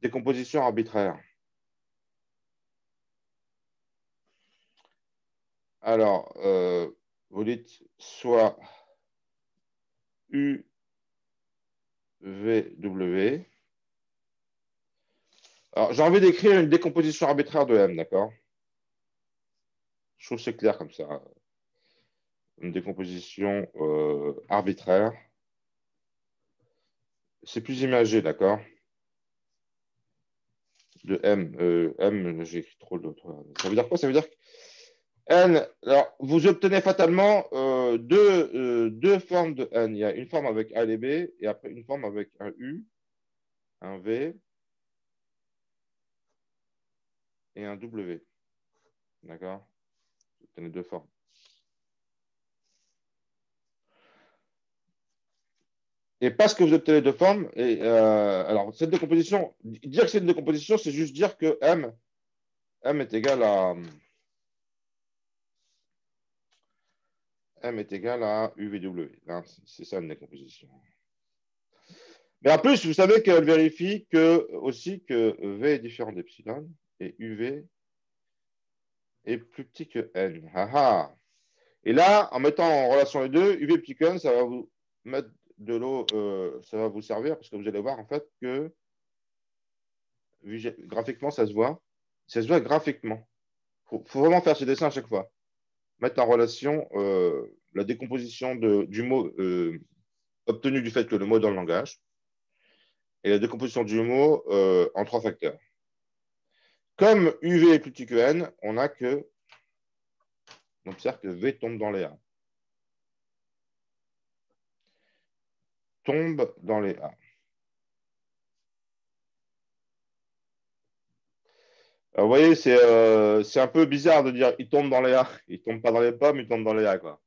décomposition arbitraire. Alors, vous dites soit U, V, W. Alors, j'ai envie d'écrire une décomposition arbitraire de M, d'accord? Je trouve que c'est clair comme ça. Une décomposition arbitraire. C'est plus imagé, d'accord? De M. M, j'ai écrit trop d'autres. Ça veut dire quoi? Ça veut dire que N, alors, vous obtenez fatalement deux formes de N. Il y a une forme avec A et B, et après une forme avec un U, un V et un W. D'accord? Vous obtenez deux formes. Et parce que vous obtenez deux formes, alors cette décomposition, dire que c'est une décomposition, c'est juste dire que M est égal à UVW. C'est ça une décomposition. Mais en plus, vous savez qu'elle vérifie aussi que V est différent d'epsilon et UV est plus petit que N. Et là, en mettant en relation les deux, UV plus que N, ça va vous mettre de l'eau, ça va vous servir parce que vous allez voir en fait que graphiquement, ça se voit. Ça se voit graphiquement. Il faut vraiment faire ce dessin à chaque fois. Mettre en relation la décomposition du mot obtenu du fait que le mot est dans le langage et la décomposition du mot en trois facteurs. Comme UV est plus petit que N, on observe que V tombe dans les A. Tombe dans les A. Alors, vous voyez, c'est un peu bizarre de dire il tombe dans les A. Il tombe pas dans les pommes, il tombe dans les A, quoi.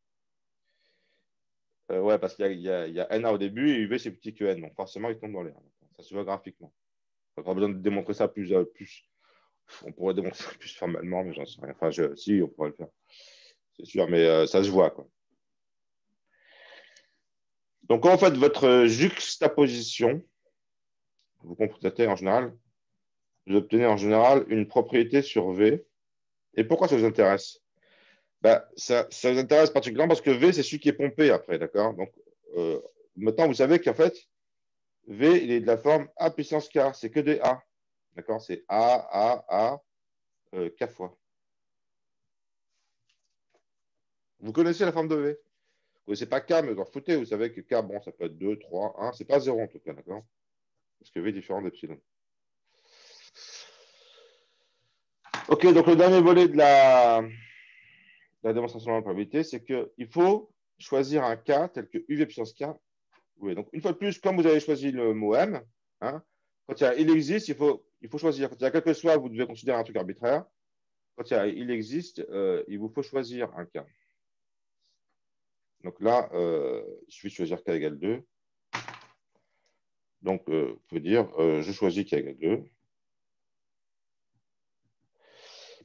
Ouais, parce qu'il y a NA au début et UV c'est petit que N. Donc forcément, il tombe dans les A. Ça se voit graphiquement. Pas besoin de démontrer ça plus. On pourrait démontrer plus formellement, mais j'en sais rien. Enfin, si, on pourrait le faire, c'est sûr, mais ça se voit, quoi. Donc, quand vous faites votre juxtaposition, vous constatez en général, vous obtenez en général une propriété sur V. Et pourquoi ça vous intéresse? Ça vous intéresse particulièrement parce que V, c'est celui qui est pompé après, d'accord? Donc, maintenant, vous savez qu'en fait, V, il est de la forme A puissance K. C'est que des A. D'accord? C'est A, K fois. Vous connaissez la forme de V? Vous ne connaissez pas K, mais vous en foutez. Vous savez que K, bon, ça peut être 2, 3, 1. C'est pas 0 en tout cas, d'accord? Parce que V est différent d'epsilon. OK, donc le dernier volet de la démonstration de la probabilité, c'est qu'il faut choisir un K tel que UV puissance K. Oui, donc une fois de plus, comme vous avez choisi le mot M, hein, quand il existe, il faut choisir. Quand il y a quel que soit, vous devez considérer un truc arbitraire. Quand il existe, il vous faut choisir un K. Donc là, il suffit de choisir K égale 2. Donc, vous pouvez dire, je choisis K égale 2.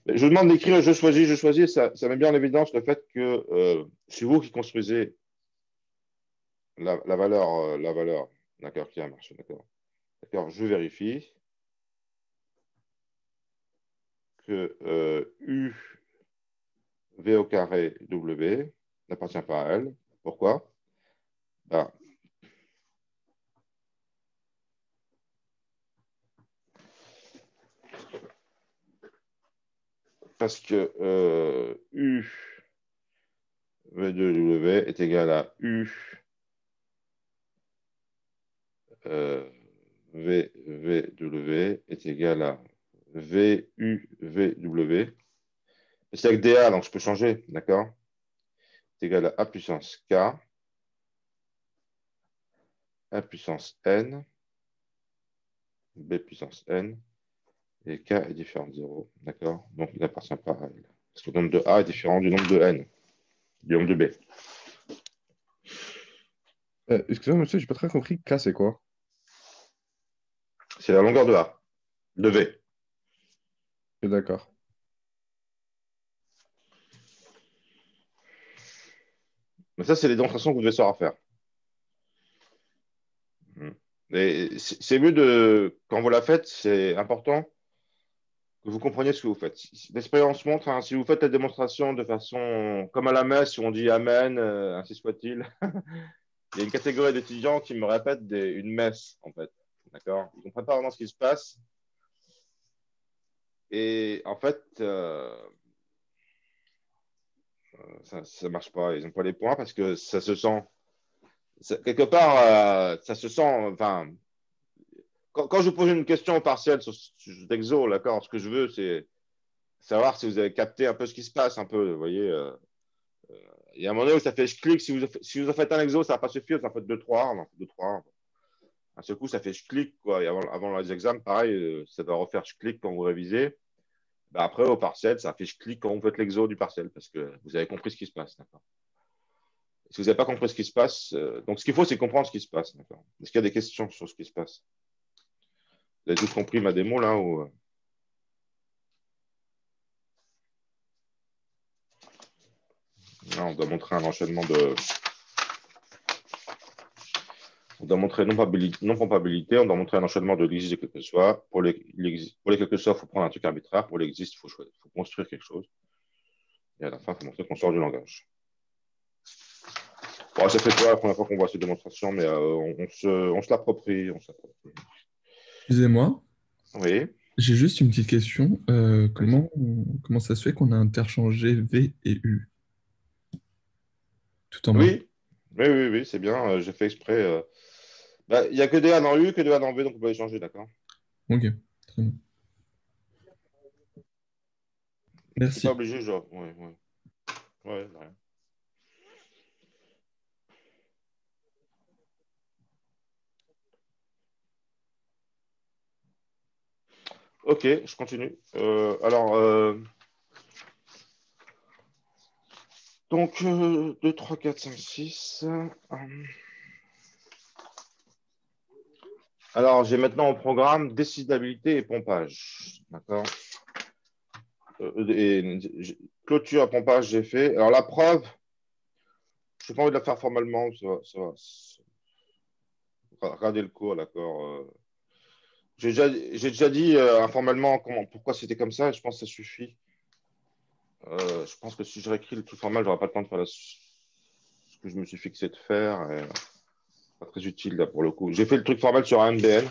Je vous demande d'écrire je choisis. Ça met bien en évidence le fait que c'est vous qui construisez la valeur, d'accord, qui a marché, d'accord. D'accord, je vérifie que U V au carré W n'appartient pas à L. Pourquoi? Ben, parce que U V de W est égal à U V W est égal à V U V W. C'est avec DA, donc je peux changer, d'accord? C'est égal à A puissance K, A puissance N, B puissance N, et K est différent de 0, d'accord? Donc il n'appartient pas à L. Parce que le nombre de A est différent du nombre de N, du nombre de B. Excusez-moi, monsieur, j'ai pas très compris. K, c'est quoi? C'est la longueur de A, de V. D'accord. Mais ça, c'est les démonstrations que vous devez savoir faire. Et c'est mieux de, quand vous la faites, c'est important que vous compreniez ce que vous faites. L'expérience montre, hein, si vous faites la démonstration de façon comme à la messe où on dit Amen, ainsi soit-il, il y a une catégorie d'étudiants qui me répètent une messe, en fait. D'accord? Ils ne comprennent pas vraiment ce qui se passe. Et en fait, ça ne marche pas. Ils n'ont pas les points parce que ça se sent. Quelque part, ça se sent. Enfin, quand je pose une question partielle sur Dexo, d'accord, ce que je veux, c'est savoir si vous avez capté un peu ce qui se passe, un peu. Vous voyez, il y a un moment donné où ça fait je clique. Si vous en faites un exo, ça ne va pas suffire. Vous en faites deux, trois. On en fait deux, trois. À ce coup, ça fait je clique. Quoi. Et avant les examens, pareil, ça va refaire je clique quand vous révisez. Ben après, au partiel, ça fait je clique quand vous faites l'exo du partiel parce que vous avez compris ce qui se passe. D'accord. Si vous n'avez pas compris ce qui se passe, donc ce qu'il faut, c'est comprendre ce qui se passe. Est-ce qu'il y a des questions sur ce qui se passe? Vous avez tous compris ma démo là ou... Là, on doit montrer un enchaînement de. On doit montrer non-pompabilité, on doit montrer un enchaînement de l'existe de quelque soit. Pour les quelque soit, il faut prendre un truc arbitraire. Pour l'existe, il faut construire quelque chose. Et à la fin, il faut montrer qu'on sort du langage. Bon, ça fait quoi la première fois qu'on voit cette démonstration, mais on se l'approprie. Excusez-moi, Oui. j'ai juste une petite question. Allez-y. Comment ça se fait qu'on a interchangé V et U tout en bas? Oui, c'est bien. J'ai fait exprès. Il n'y a que des A dans U, que des A dans V, donc on peut les changer, d'accord? Ok, très bien. C'est pas Merci. obligé, genre. Ouais, rien. Ok, je continue. Donc, 2, 3, 4, 5, 6. Alors, j'ai maintenant au programme décidabilité et pompage. D'accord? Clôture, pompage, j'ai fait. Alors, la preuve, je n'ai pas envie de la faire formellement. Regardez le cours, d'accord. J'ai déjà dit informellement pourquoi c'était comme ça. Et je pense que ça suffit. Je pense que si je réécris le truc formal, je n'aurai pas le temps de faire ce que je me suis fixé de faire. Et, pas très utile là pour le coup. J'ai fait le truc formel sur un MDN.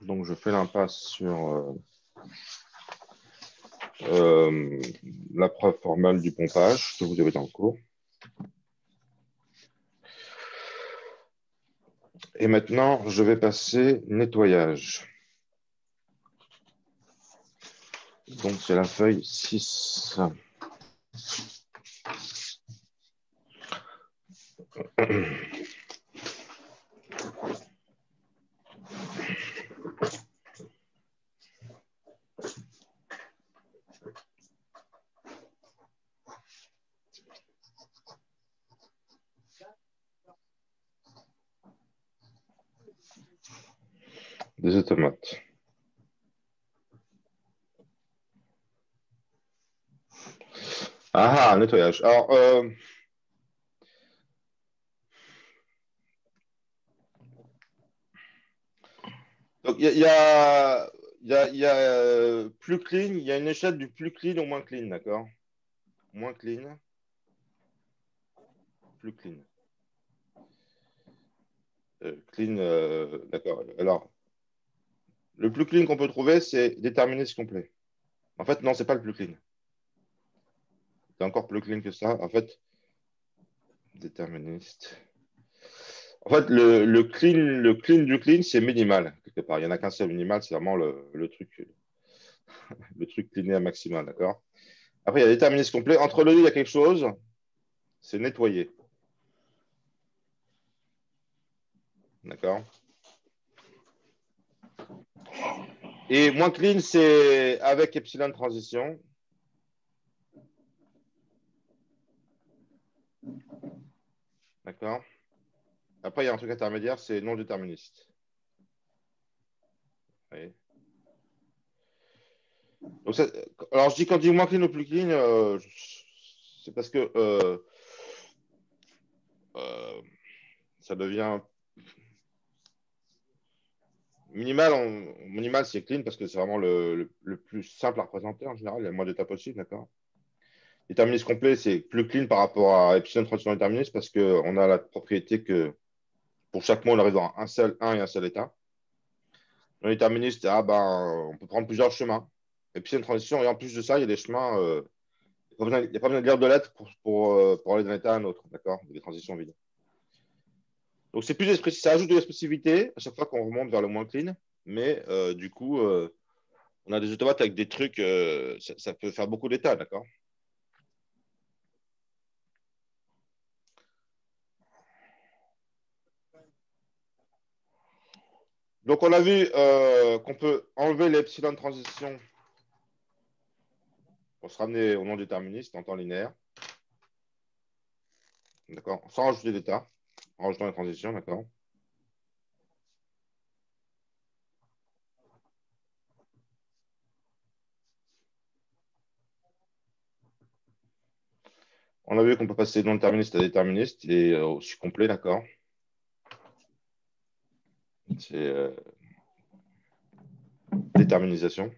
Donc, je fais l'impasse sur la preuve formelle du pompage que vous avez en cours. Et maintenant, je vais passer nettoyage. Donc, c'est la feuille 6. Des automates. Ah, nettoyage. Alors, donc il y a plus clean, il y a une échelle du plus clean au moins clean, d'accord? Moins clean, plus clean. Clean, d'accord. Alors, le plus clean qu'on peut trouver, c'est déterministe complet. En fait, non, c'est pas le plus clean. C'est encore plus clean que ça. En fait, déterministe. En fait, le clean du clean, c'est minimal, quelque part. Il n'y en a qu'un seul minimal, c'est vraiment le truc cleané à maximal, d'accord? Après, il y a déterministe complet. Entre les deux, il y a quelque chose, c'est nettoyer. D'accord? Et moins clean, c'est avec epsilon transition. D'accord? Après, il y a un truc intermédiaire, c'est non déterministe. Oui. Donc alors, je dis quand je dis moins clean ou plus clean, c'est parce que ça devient minimal, c'est clean parce que c'est vraiment le plus simple à représenter en général. Il y a le moins d'états possible, d'accord? Déterministe complet, c'est plus clean par rapport à epsilon transition déterministe parce qu'on a la propriété que pour chaque mot, on arrive à un et un seul état. Non déterministe, on peut prendre plusieurs chemins. Epsilon transition, et en plus de ça, il y a des chemins. Il n'y a pas besoin de lire de lettres pour aller d'un état à un autre, d'accord? Des transitions vides. Donc, c'est plus expressif, ça ajoute de l'expressivité à chaque fois qu'on remonte vers le moins clean, mais du coup, on a des automates avec des trucs, ça peut faire beaucoup d'états, d'accord? Donc, on a vu qu'on peut enlever l'epsilon de transition pour se ramener au non déterministe en temps linéaire, d'accord? Sans rajouter d'état, en rajoutant les transitions, d'accord? On a vu qu'on peut passer de non déterministe à déterministe et aussi complet, d'accord? C'est déterminisation.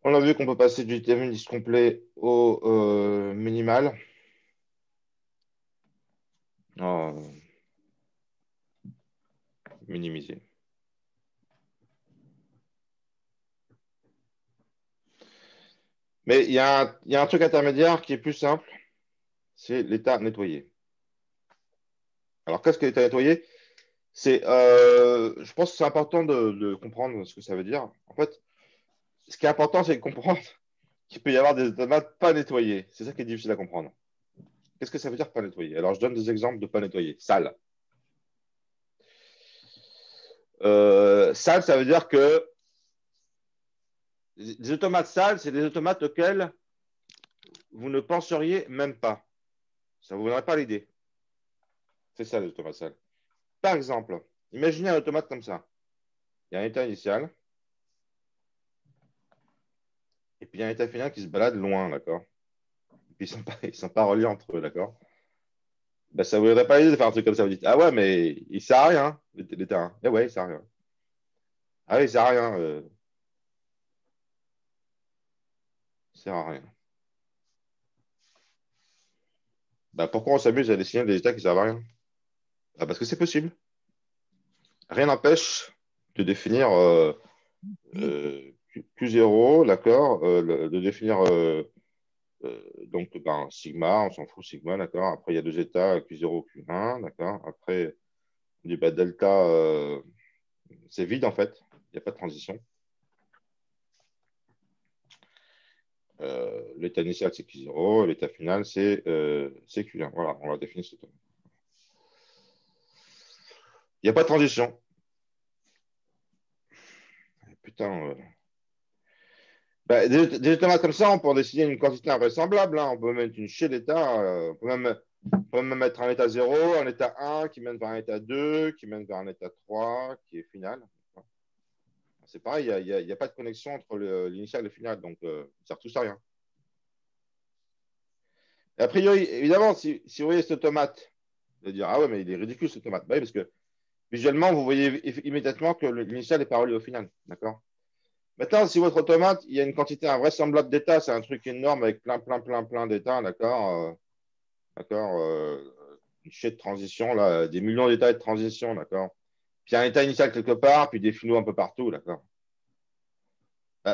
On a vu qu'on peut passer du déterminisme complet au minimal. Minimiser. Mais il y a un truc intermédiaire qui est plus simple, c'est l'état nettoyé. Alors, qu'est-ce que l'état nettoyé? Je pense que c'est important de comprendre ce que ça veut dire. En fait, ce qui est important, c'est de comprendre qu'il peut y avoir des automates pas nettoyés. C'est ça qui est difficile à comprendre. Qu'est-ce que ça veut dire pas nettoyé? Alors, je donne des exemples de pas nettoyé. Sale. Sale, ça veut dire que les automates sales, c'est des automates auxquels vous ne penseriez même pas. Ça ne vous viendrait pas l'idée. C'est ça les automates sales. Par exemple, imaginez un automate comme ça. Il y a un état initial, et puis il y a un état final qui se balade loin, d'accord? Et puis ils ne sont pas reliés entre eux, d'accord? Ben, ça ne vous viendrait pas l'idée de faire un truc comme ça. Vous dites, ah ouais, mais il ne sert à rien, l'état. Eh ouais, il ne sert à rien. Ah oui, il ne sert à rien. Il ne sert à rien. Ben, pourquoi on s'amuse à dessiner des états qui ne servent à rien? Ah, parce que c'est possible. Rien n'empêche de définir Q0, d'accord, de définir donc ben, sigma, on s'en fout, sigma, d'accord. Après, il y a deux états, Q0, Q1, d'accord. Après, on dit bah, delta, c'est vide en fait, il n'y a pas de transition. L'état initial, c'est Q0, l'état final, c'est Q1. Voilà, on l'a défini ce temps. Il n'y a pas de transition. Putain. Des automates comme ça, on peut en décider une quantité invraisemblable. Hein. On peut mettre une chaîne d'état. On peut même mettre un état 0, un état 1 qui mène vers un état 2, qui mène vers un état 3, qui est final. C'est pareil, il n'y a pas de connexion entre l'initial et le final. Donc, ça ne sert tous à rien. Et a priori, évidemment, si vous voyez cet automate, vous allez dire, ah ouais, mais il est ridicule cet automate. Bah oui, parce que visuellement, vous voyez immédiatement que l'initial est pas relié au final. D'accord? Maintenant, si votre automate, il y a une quantité invraisemblable d'états, c'est un truc énorme avec plein d'états, d'accord, d'accord, une chaîne de transition, là, des millions d'états de transition, d'accord. Puis un état initial quelque part, puis des finaux un peu partout, d'accord.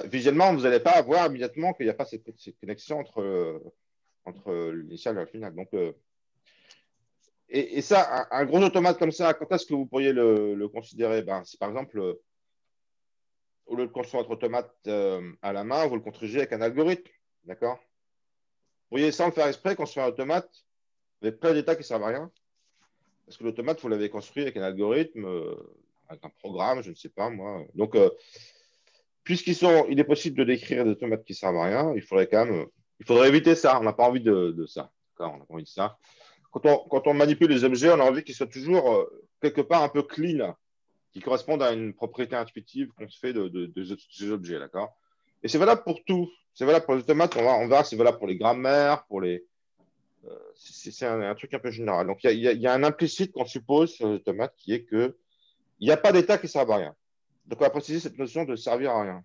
Visuellement, vous n'allez pas avoir immédiatement qu'il n'y a pas cette connexion entre l'initial et le final. Donc, et ça, un gros automate comme ça, quand est-ce que vous pourriez le considérer? Ben, c'est par exemple, au lieu de construire votre automate à la main, vous le construisez avec un algorithme, d'accord? Vous pourriez, sans le faire exprès, construire un automate avec plein d'états qui ne servent à rien. Parce que l'automate, vous l'avez construit avec un algorithme, avec un programme, je ne sais pas moi. Donc, il est possible de décrire des automates qui ne servent à rien, il faudrait éviter ça. On n'a pas envie de ça. On n'a pas envie de ça. Quand on manipule les objets, on a envie qu'ils soient toujours quelque part un peu clean, qui correspondent à une propriété intuitive qu'on se fait de ces objets, d'accord? Et c'est valable pour tout. C'est valable pour les automates, on verra que c'est valable pour les grammaires, c'est un truc un peu général. Donc, il y a un implicite qu'on suppose sur les automates qui est qu'il n'y a pas d'état qui ne servent à rien. Donc, on va préciser cette notion de servir à rien.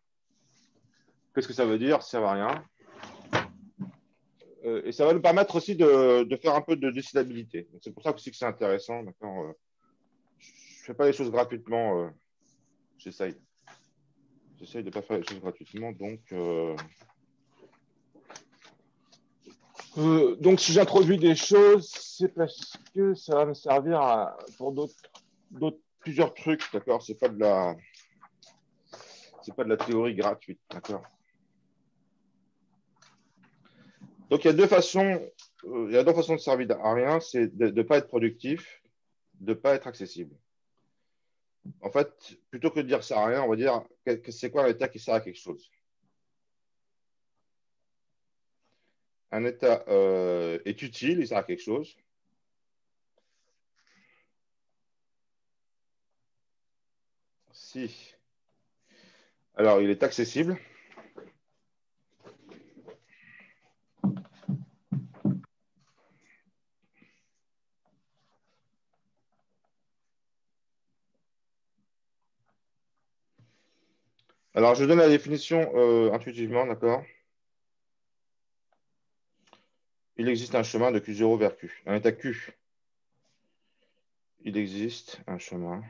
Qu'est-ce que ça veut dire, servir à rien? Et ça va nous permettre aussi de faire un peu de décidabilité. C'est pour ça que c'est intéressant. Je ne fais pas les choses gratuitement. J'essaye. J'essaye de ne pas faire les choses gratuitement. Donc, si j'introduis des choses, c'est parce que ça va me servir pour plusieurs trucs, d'accord? C'est pas de la théorie gratuite, d'accord? Donc, il y a deux façons de servir à rien, c'est de ne pas être productif, de ne pas être accessible. En fait, plutôt que de dire ça à rien, on va dire que c'est quoi l'état qui sert à quelque chose? Un état est utile, il sert à quelque chose. Si. Alors, il est accessible. Alors, je donne la définition intuitivement, d'accord? Il existe un chemin de Q0 vers Q. Un état Q. Il existe un chemin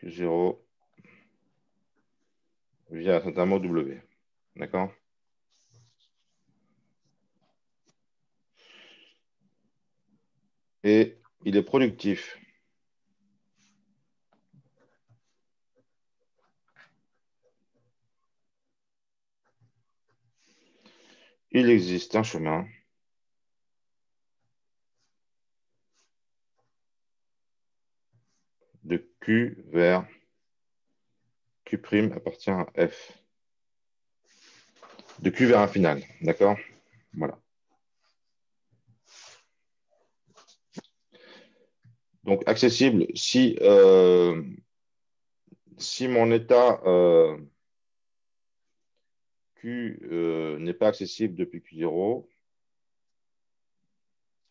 Q0 via un certain mot W. D'accord? Et il est productif. Il existe un chemin de Q vers Q' appartient à F. De Q vers un final. D'accord? Voilà. Donc, accessible, si mon état Q n'est pas accessible depuis Q0,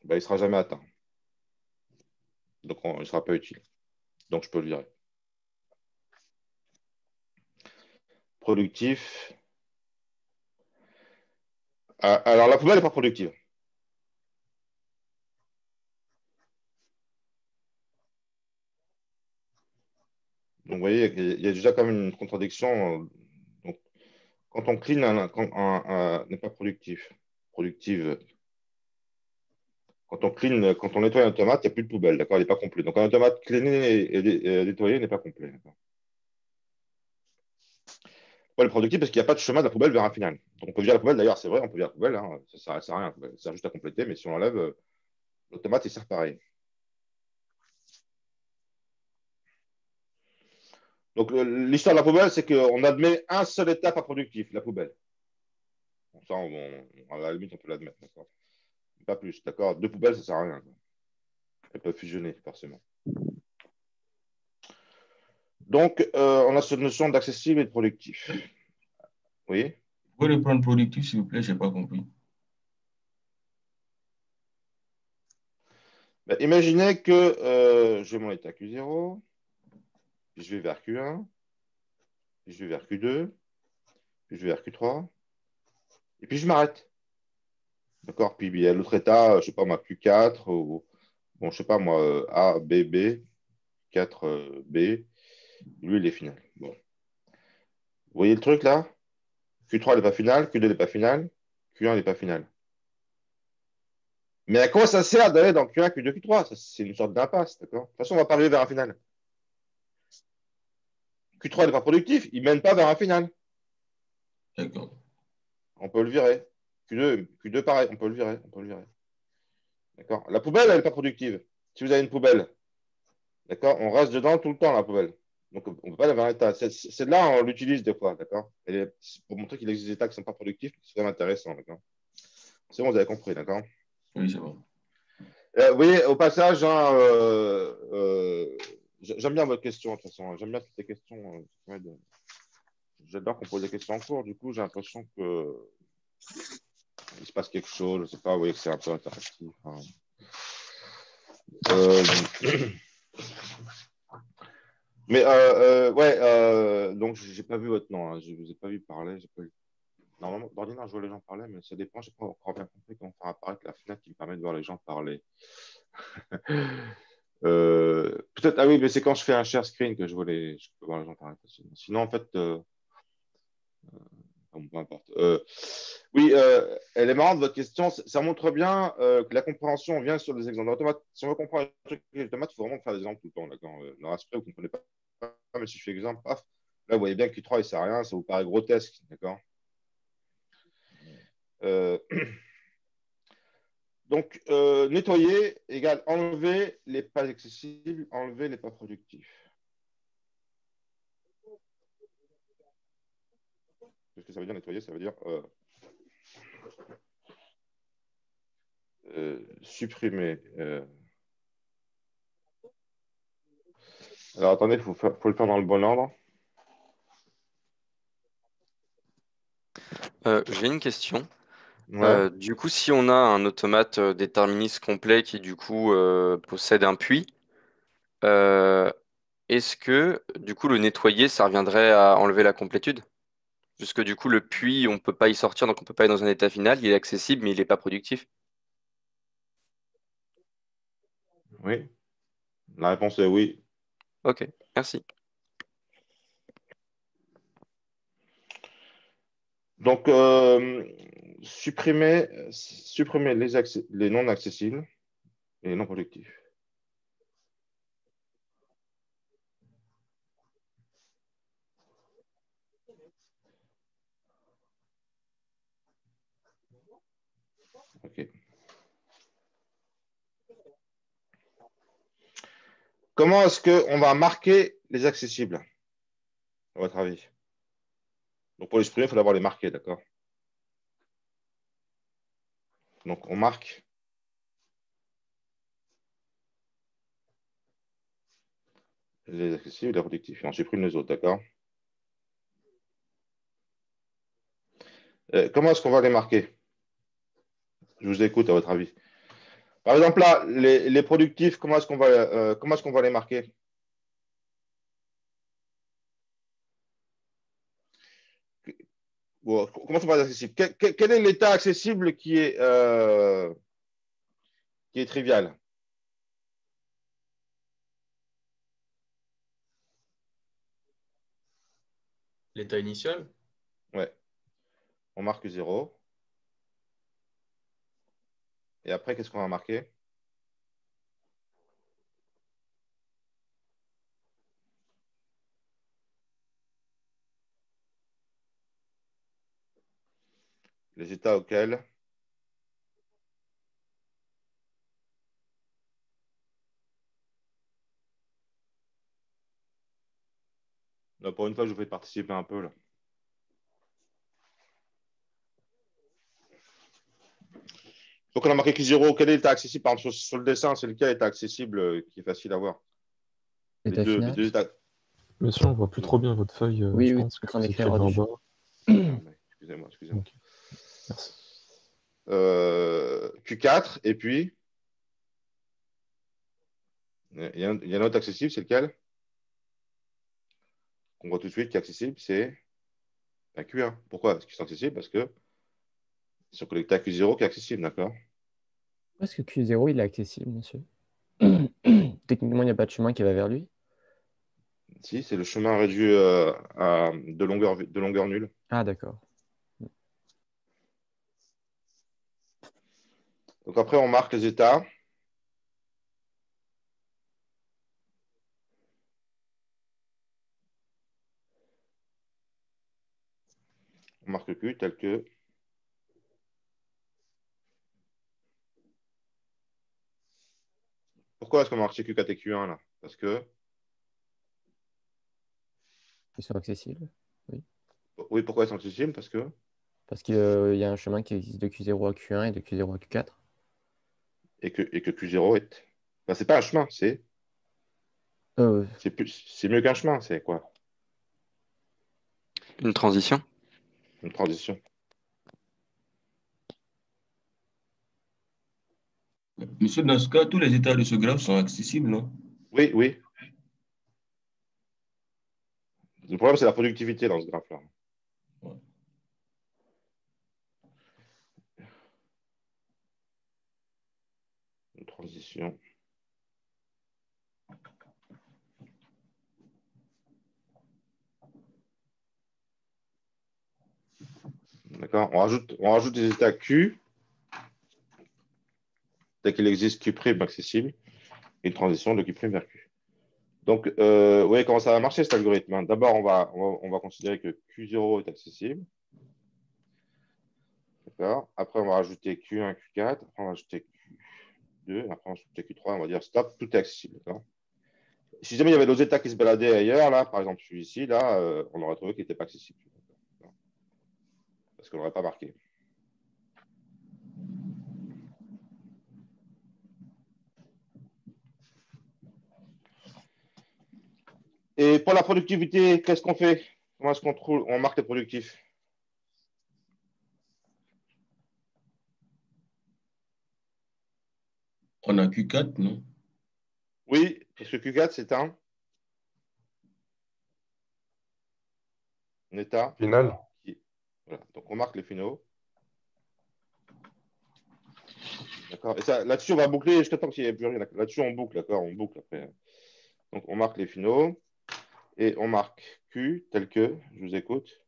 ben, il ne sera jamais atteint. Donc, il ne sera pas utile. Donc, je peux le virer. Productif. Alors, la poubelle n'est pas productive. Donc, vous voyez, il y a déjà quand même une contradiction. Donc, quand on clean, n'est pas productif. Productive. Quand on nettoie un automate, il n'y a plus de poubelle, d'accord? Il n'est pas complet. Donc, un automate cleané et nettoyé n'est pas complet. Poubelle productive parce qu'il n'y a pas de chemin de la poubelle vers un final. Donc, on peut virer la poubelle, d'ailleurs, c'est vrai, on peut virer la poubelle, hein, ça ne sert à rien, ça sert juste à compléter, mais si on enlève, l'automate, il sert pareil. Donc, l'histoire de la poubelle, c'est qu'on admet un seul étape à productif, la poubelle. Bon, ça, à la limite, on peut l'admettre, d'accord? Pas plus, d'accord? Deux poubelles, ça ne sert à rien. Elles peuvent fusionner, forcément. Donc, on a cette notion d'accessible et de productif. Oui? Vous pouvez reprendre productif, s'il vous plaît, je n'ai pas compris. Ben, imaginez que j'ai mon état Q0, puis je vais vers Q1, puis je vais vers Q2, puis je vais vers Q3, et puis je m'arrête. D'accord? Puis il y a l'autre état, je ne sais pas moi, Q4, ou bon, je sais pas moi, A, B, B, 4, B, lui, il est final. Bon. Vous voyez le truc là? Q3 n'est pas final, Q2 n'est pas final, Q1 n'est pas final. Mais à quoi ça sert d'aller dans Q1, Q2, Q3? C'est une sorte d'impasse, d'accord? De toute façon, on va pas arriver vers un final. Q3 n'est pas productif, il ne mène pas vers un final. D'accord. On peut le virer. Q2 pareil, on peut le virer. On peut le virer. D'accord? La poubelle, elle n'est pas productive. Si vous avez une poubelle, d'accord, on reste dedans tout le temps, la poubelle. Donc, on ne peut pas l'avoir en état. C'est là on l'utilise des fois, d'accord? Pour montrer qu'il existe des états qui ne sont pas productifs, c'est quand même intéressant, d'accord? C'est bon, vous avez compris, d'accord? Oui, c'est bon. Vous voyez, au passage, hein, j'aime bien votre question, de toute façon. J'aime bien toutes les questions. J'adore qu'on pose des questions en cours. Du coup, j'ai l'impression que il se passe quelque chose. Je ne sais pas, vous voyez que c'est un peu interactif. Hein. Mais ouais, donc j'ai pas vu votre nom. Hein. Je vous ai pas vu parler. Pas eu... Normalement, d'ordinaire, je vois les gens parler, mais ça dépend. Je n'ai pas encore bien compris comment faire apparaître la fenêtre qui me permet de voir les gens parler. Peut-être, ah oui, mais c'est quand je fais un share screen que je peux voir les gens parler facilement. Sinon, en fait, bon, peu importe. Oui, elle est marrante, votre question. Ça montre bien que la compréhension vient sur des exemples d'automates. Si on veut comprendre un truc avec l'automate, il faut vraiment faire des exemples tout le temps. D'accord. Dans Raspberry, vous ne comprenez pas, mais si je fais exemple, paf, là, vous voyez bien que Q3, il ne sert à rien, ça vous paraît grotesque. D'accord. Euh, Donc, nettoyer égale enlever les pas accessibles, enlever les pas productifs. Qu'est-ce que ça veut dire nettoyer? Ça veut dire supprimer. Alors, attendez, il faut le faire dans le bon ordre. J'ai une question. Ouais. Du coup, si on a un automate déterministe complet qui du coup possède un puits, euh, est-ce que du coup le nettoyer, ça reviendrait à enlever la complétude? Puisque du coup le puits, on peut pas y sortir, donc on peut pas être dans un état final, il est accessible, mais il n'est pas productif. Oui. La réponse est oui. Ok, merci. Donc, supprimer les non accessibles et les non productifs. OK. comment est-ce qu'on va marquer les accessibles, à votre avis? Donc, pour l'exprimer, il faut d'abord les marquer, d'accord? Donc, on marque les accessibles et les productifs. Et on supprime les autres, d'accord? Comment est-ce qu'on va les marquer? Je vous écoute, à votre avis. Par exemple, là, les productifs, comment est-ce qu'on va les marquer? Bon, comment on va les accessibles? Quel est l'état accessible qui est trivial? L'état initial? Ouais. On marque 0. Et après, qu'est-ce qu'on va marquer? Les états auxquels là, pour une fois, je vous fais participer un peu là. Donc, on a marqué Q0. Quel est l'état accessible? Par exemple, sur le dessin, c'est lequel état accessible qui est facile à voir? État Les final. deux états. Monsieur, on voit plus trop bien votre feuille. Oui, Je oui, pense que je suis en train vous d'écrire écrivez en dessus. bas. Ah, mais excusez-moi, excusez-moi. Ok. Merci. Q4, et puis, il y a un autre accessible, c'est lequel? On voit tout de suite qui est accessible, c'est la Q1. Pourquoi? Parce qu'ils sont accessibles, parce que ils sont connectés à Q0 qui est accessible, d'accord? Est-ce que Q0, il est accessible, monsieur? Techniquement, il n'y a pas de chemin qui va vers lui. Si, c'est le chemin réduit de longueur nulle. Ah, d'accord. Donc après, on marque les états. On marque Q tel que. Pourquoi est-ce qu'on marque Q4 et Q1 là? Parce que. Ils sont accessibles. Oui. Oui, pourquoi ils sont accessibles? Parce que. Parce qu'il y a un chemin qui existe de Q0 à Q1 et de Q0 à Q4. Et que Q0 est. Enfin, c'est pas un chemin, Euh, c'est mieux qu'un chemin, c'est quoi? Une transition? Une transition. Monsieur, dans ce cas, tous les états de ce graphe sont accessibles, non? Oui, oui. Le problème, c'est la productivité dans ce graphe-là. Ouais. Une transition. D'accord? On rajoute des états Q, dès qu'il existe Q' accessible, et une transition de Q' vers Q. Donc, vous voyez comment ça va marcher cet algorithme, hein. D'abord, on va considérer que Q0 est accessible. D'accord? Après, on va rajouter Q1, Q4. Après, on va rajouter Q2. Après, on va rajouter Q3. On va dire stop, tout est accessible. Si jamais il y avait d'autres états qui se baladaient ailleurs, là, par exemple celui-ci, là, on aurait trouvé qu'il n'était pas accessible. Parce qu'on n'aurait pas marqué. Et pour la productivité, qu'est-ce qu'on fait? Comment est-ce on marque les productifs? On a Q4, non? Oui, parce que Q4, c'est un état. Final. Voilà. Donc, on marque les finaux. D'accord. Et ça, là-dessus, on va boucler jusqu'à temps qu'il n'y ait plus rien. Là-dessus, on boucle, d'accord? On boucle après. Donc, on marque les finaux. Et on marque Q tel que, je vous écoute.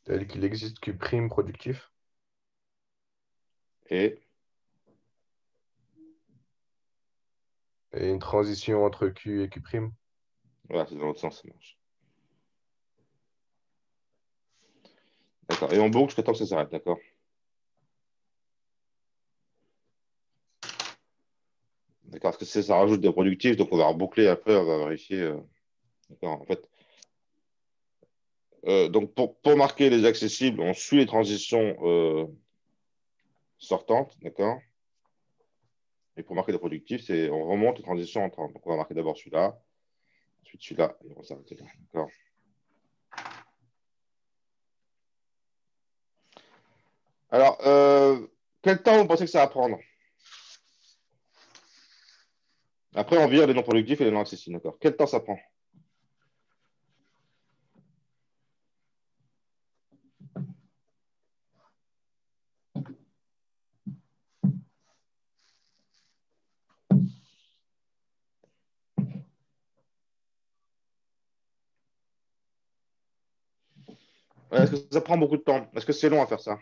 Tel qu'il existe Q' productif. Et Et une transition entre Q et Q'. Voilà, c'est dans l'autre sens, ça marche. D'accord. Et on boucle jusqu'à temps que ça s'arrête, d'accord? D'accord, parce que ça rajoute des productifs, donc on va reboucler après, on va vérifier. D'accord, en fait. Donc pour marquer les accessibles, on suit les transitions sortantes, d'accord? Et pour marquer les productifs, c'est on remonte les transitions entrantes. Donc on va marquer d'abord celui-là, ensuite celui-là, et on va s'arrêter là, d'accord? Alors, quel temps vous pensez que ça va prendre? Après, on vire les non productifs et les non accessibles, d'accord? Quel temps ça prend? Ouais, est-ce que ça prend beaucoup de temps? Est-ce que c'est long à faire ça?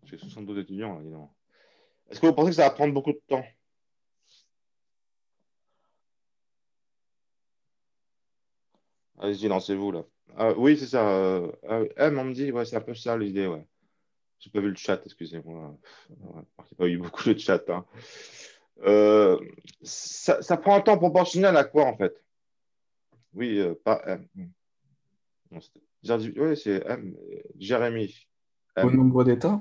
J'ai 72 étudiants, là, dis donc. Est-ce que vous pensez que ça va prendre beaucoup de temps? Allez-y, lancez-vous, là. Ah, oui, c'est ça. M, on me dit, ouais, c'est un peu ça l'idée, ouais. J'ai pas vu le chat, excusez-moi. Ouais, il n'y a pas eu beaucoup de chat, hein. Ça prend un temps proportionnel à quoi, en fait? Oui, pas M. Non, oui, c'est M. Jérémy. Au M. nombre d'états?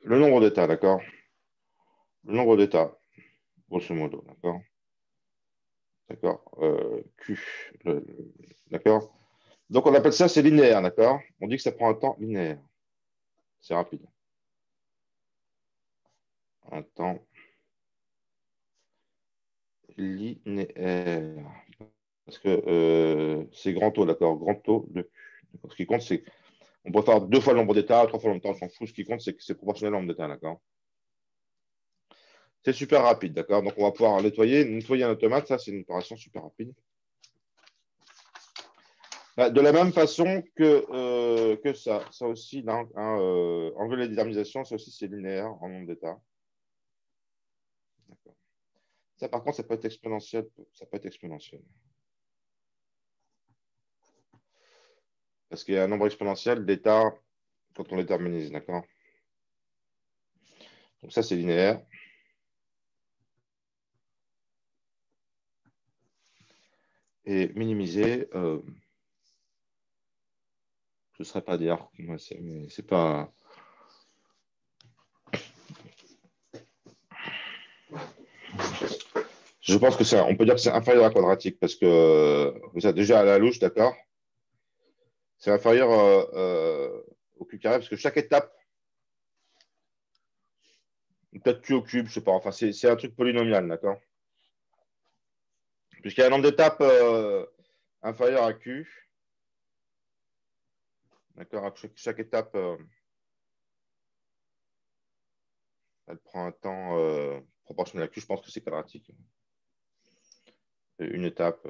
Le nombre d'états, d'accord? Le nombre d'états, grosso modo, d'accord? D'accord. Q. D'accord? Donc, on appelle ça, c'est linéaire, d'accord? On dit que ça prend un temps linéaire. C'est rapide. Un temps linéaire. Parce que c'est grand taux, d'accord? Grand taux de Q. Ce qui compte, c'est on peut faire 2 fois le nombre d'états, 3 fois le nombre de temps, on s'en fout. Ce qui compte, c'est que c'est proportionnel au nombre d'états, d'accord? C'est super rapide, d'accord? Donc, on va pouvoir nettoyer un automate. Ça, c'est une opération super rapide. De la même façon que ça aussi, là, hein, enlever les déterminations, ça aussi, c'est linéaire en nombre d'états. D'accord. Ça, par contre, ça peut être exponentiel. Ça peut être exponentiel. Parce qu'il y a un nombre exponentiel d'états quand on déterminise, d'accord? Donc ça, c'est linéaire. Et minimiser, ce ne serait pas dire. Mais c'est pas. Je pense que ça, on peut dire que c'est inférieur à quadratique parce que vous êtes déjà à la louche, d'accord? C'est inférieur au cube carré parce que chaque étape, peut-être Q au cube, je sais pas. Enfin, c'est un truc polynomial, d'accord? Puisqu'il y a un nombre d'étapes inférieur à Q, d'accord? Chaque étape, elle prend un temps proportionnel à Q. Je pense que c'est quadratique. Une étape.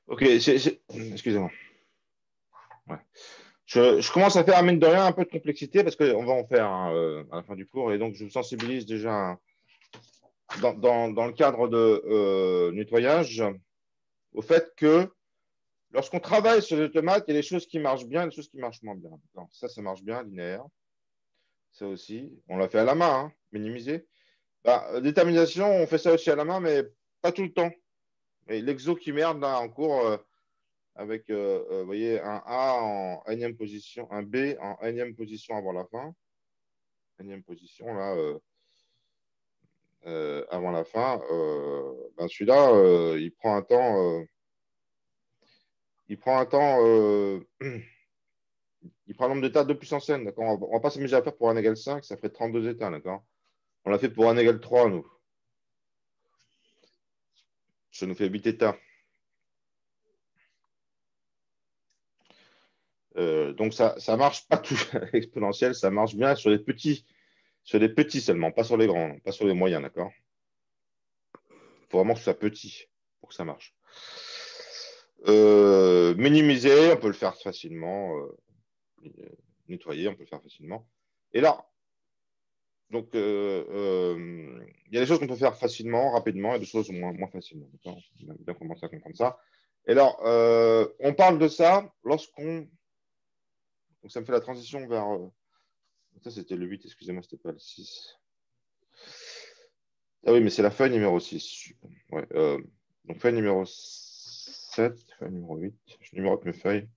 Ok, excusez-moi. Ouais. Je commence à faire, mine de rien, un peu de complexité parce qu'on va en faire hein, à la fin du cours. Et donc, je vous sensibilise déjà dans le cadre de nettoyage au fait que lorsqu'on travaille sur les automates, il y a des choses qui marchent bien et des choses qui marchent moins bien. Donc, ça marche bien, linéaire. Ça aussi. On l'a fait à la main, hein, minimisé. Bah, détermination, on fait ça aussi à la main, mais pas tout le temps. Et l'exo qui merde là en cours avec, vous voyez, un A en énième position, un B en énième position avant la fin. Énième position là, avant la fin. Ben celui-là, il prend un temps. Il prend un temps. Il prend un nombre d'états 2 puissance n. On ne va pas s'amuser à faire pour n égale 5, ça ferait 32 états. D'accord. On l'a fait pour n égale 3, nous. Ça nous fait 8 états. Donc ça marche pas tout exponentiel, ça marche bien sur les petits seulement, pas sur les grands, pas sur les moyens, d'accord? Il faut vraiment que ce soit petit pour que ça marche. Minimiser, on peut le faire facilement. Nettoyer, on peut le faire facilement. Et là, donc, il y a des choses qu'on peut faire facilement, rapidement, et des choses moins facilement. D'accord. On a bien commencé à comprendre ça. Et alors, on parle de ça lorsqu'on... Donc, ça me fait la transition vers... Ça, c'était le 8, excusez-moi, c'était pas le 6. Ah oui, mais c'est la feuille numéro 6. Ouais, donc, feuille numéro 7, feuille numéro 8. Je numérote mes feuilles.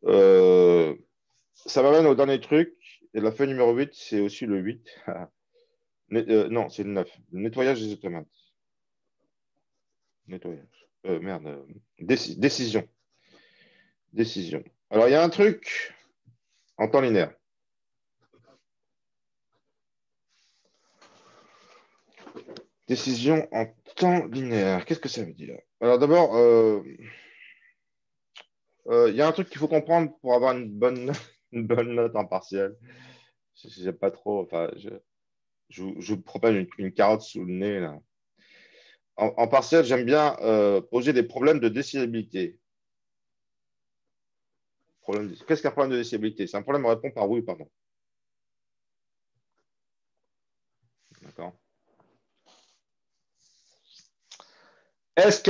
Ça m'amène au dernier truc. Et la feuille numéro 8, c'est aussi le 8. Non, c'est le 9. Le nettoyage des automates. Nettoyage. Merde. Décision. Décision. Alors, il y a un truc en temps linéaire. Décision en temps linéaire. Qu'est-ce que ça veut dire? Alors, d'abord, il y a un truc qu'il faut comprendre pour avoir une bonne note en partiel. Je n'ai pas trop. Enfin, je vous propose une carotte sous le nez, là. En partiel, j'aime bien poser des problèmes de décidabilité. Qu'est-ce qu'un problème de décidabilité? C'est un problème où on répond par oui ou par non. D'accord. Est-ce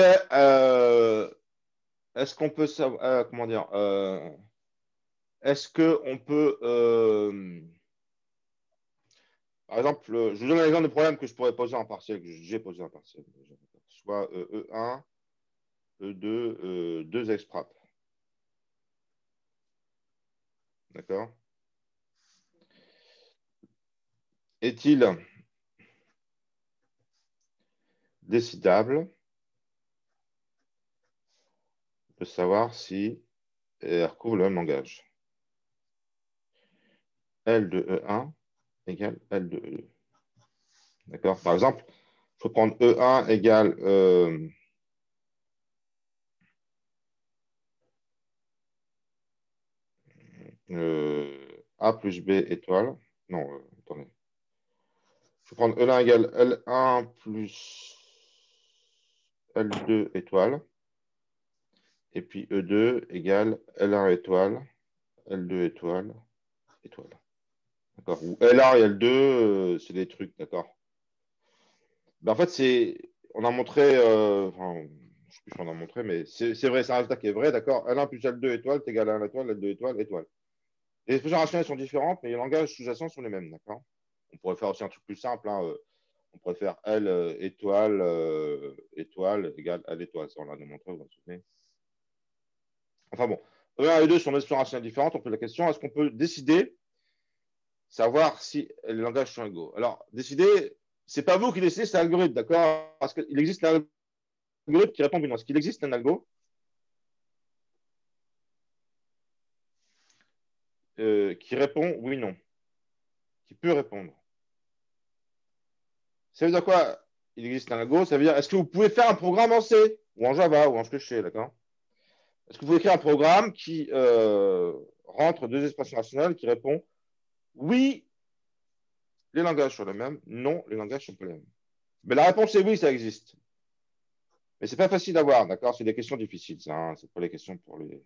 qu'on peut savoir, comment dire, est-ce qu'on peut, par exemple, je vous donne un exemple de problème que je pourrais poser en partiel, que j'ai posé en partiel, soit E1, E2, 2 exprap. D'accord. Est-il décidable de savoir si elle recouvre le même langage? L de E1 égale L de E2. D'accord. Par exemple, il faut prendre E1 égale A plus B étoile. Non, attendez. Je vais prendre E1 égale L1 plus L2 étoile. Et puis E2 égale L1 étoile, L2 étoile, étoile. D'accord. Ou L1 et L2, c'est des trucs, d'accord. Ben, en fait, on a montré, enfin, je sais plus si on a montré, mais c'est vrai, c'est un résultat qui est vrai, d'accord. L1 plus L2 étoile est égal à 1 étoile, L2 étoile, étoile. Les expressions rationnelles sont différentes, mais les langages sous-jacents sont les mêmes, d'accord. On pourrait faire aussi un truc plus simple, hein, on pourrait faire L étoile, étoile égale L étoile. Ça, on l'a démontré, vous vous souvenez. Enfin bon, E1 et E2 sont des expressions rationnelles différentes. On pose la question, est-ce qu'on peut décider, savoir si les langages sont égaux? Alors, décider, c'est pas vous qui décidez, c'est l'algorithme, d'accord? Parce qu'il existe un algorithme qui répond oui, non. Est-ce qu'il existe un algo qui répond oui, non, qui peut répondre? Ça veut dire quoi? Il existe un algo, ça veut dire, est-ce que vous pouvez faire un programme en C ou en Java ou en ce que je sais, d'accord? Est-ce que vous pouvez écrire un programme qui rentre deux expressions rationnelles qui répond oui, les langages sont les mêmes, non, les langages sont pas les mêmes. Mais la réponse est oui, ça existe. Mais c'est pas facile d'avoir, d'accord? C'est des questions difficiles, ça. Hein. C'est pas les questions pour les.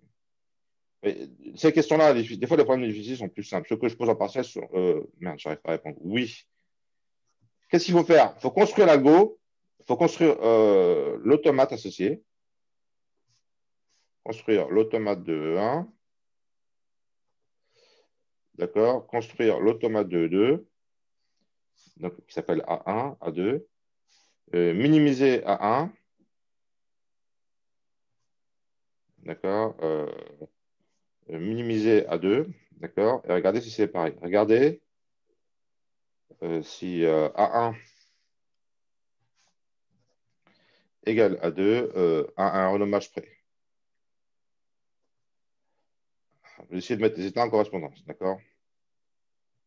Mais ces questions-là, des fois, les problèmes difficiles sont plus simples. Ce que je pose en partiel, merde, j'arrive pas à répondre. Oui. Qu'est-ce qu'il faut faire? Il faut construire l'algo, il faut construire l'automate associé, construire l'automate de E1, d'accord? Construire l'automate de E2, donc, qui s'appelle A1, A2, minimiser A1, d'accord? Minimiser A2, d'accord? Et regardez si c'est pareil. Regardez si A1 égale A2 à un renommage près. Je vais essayer de mettre les états en correspondance, d'accord?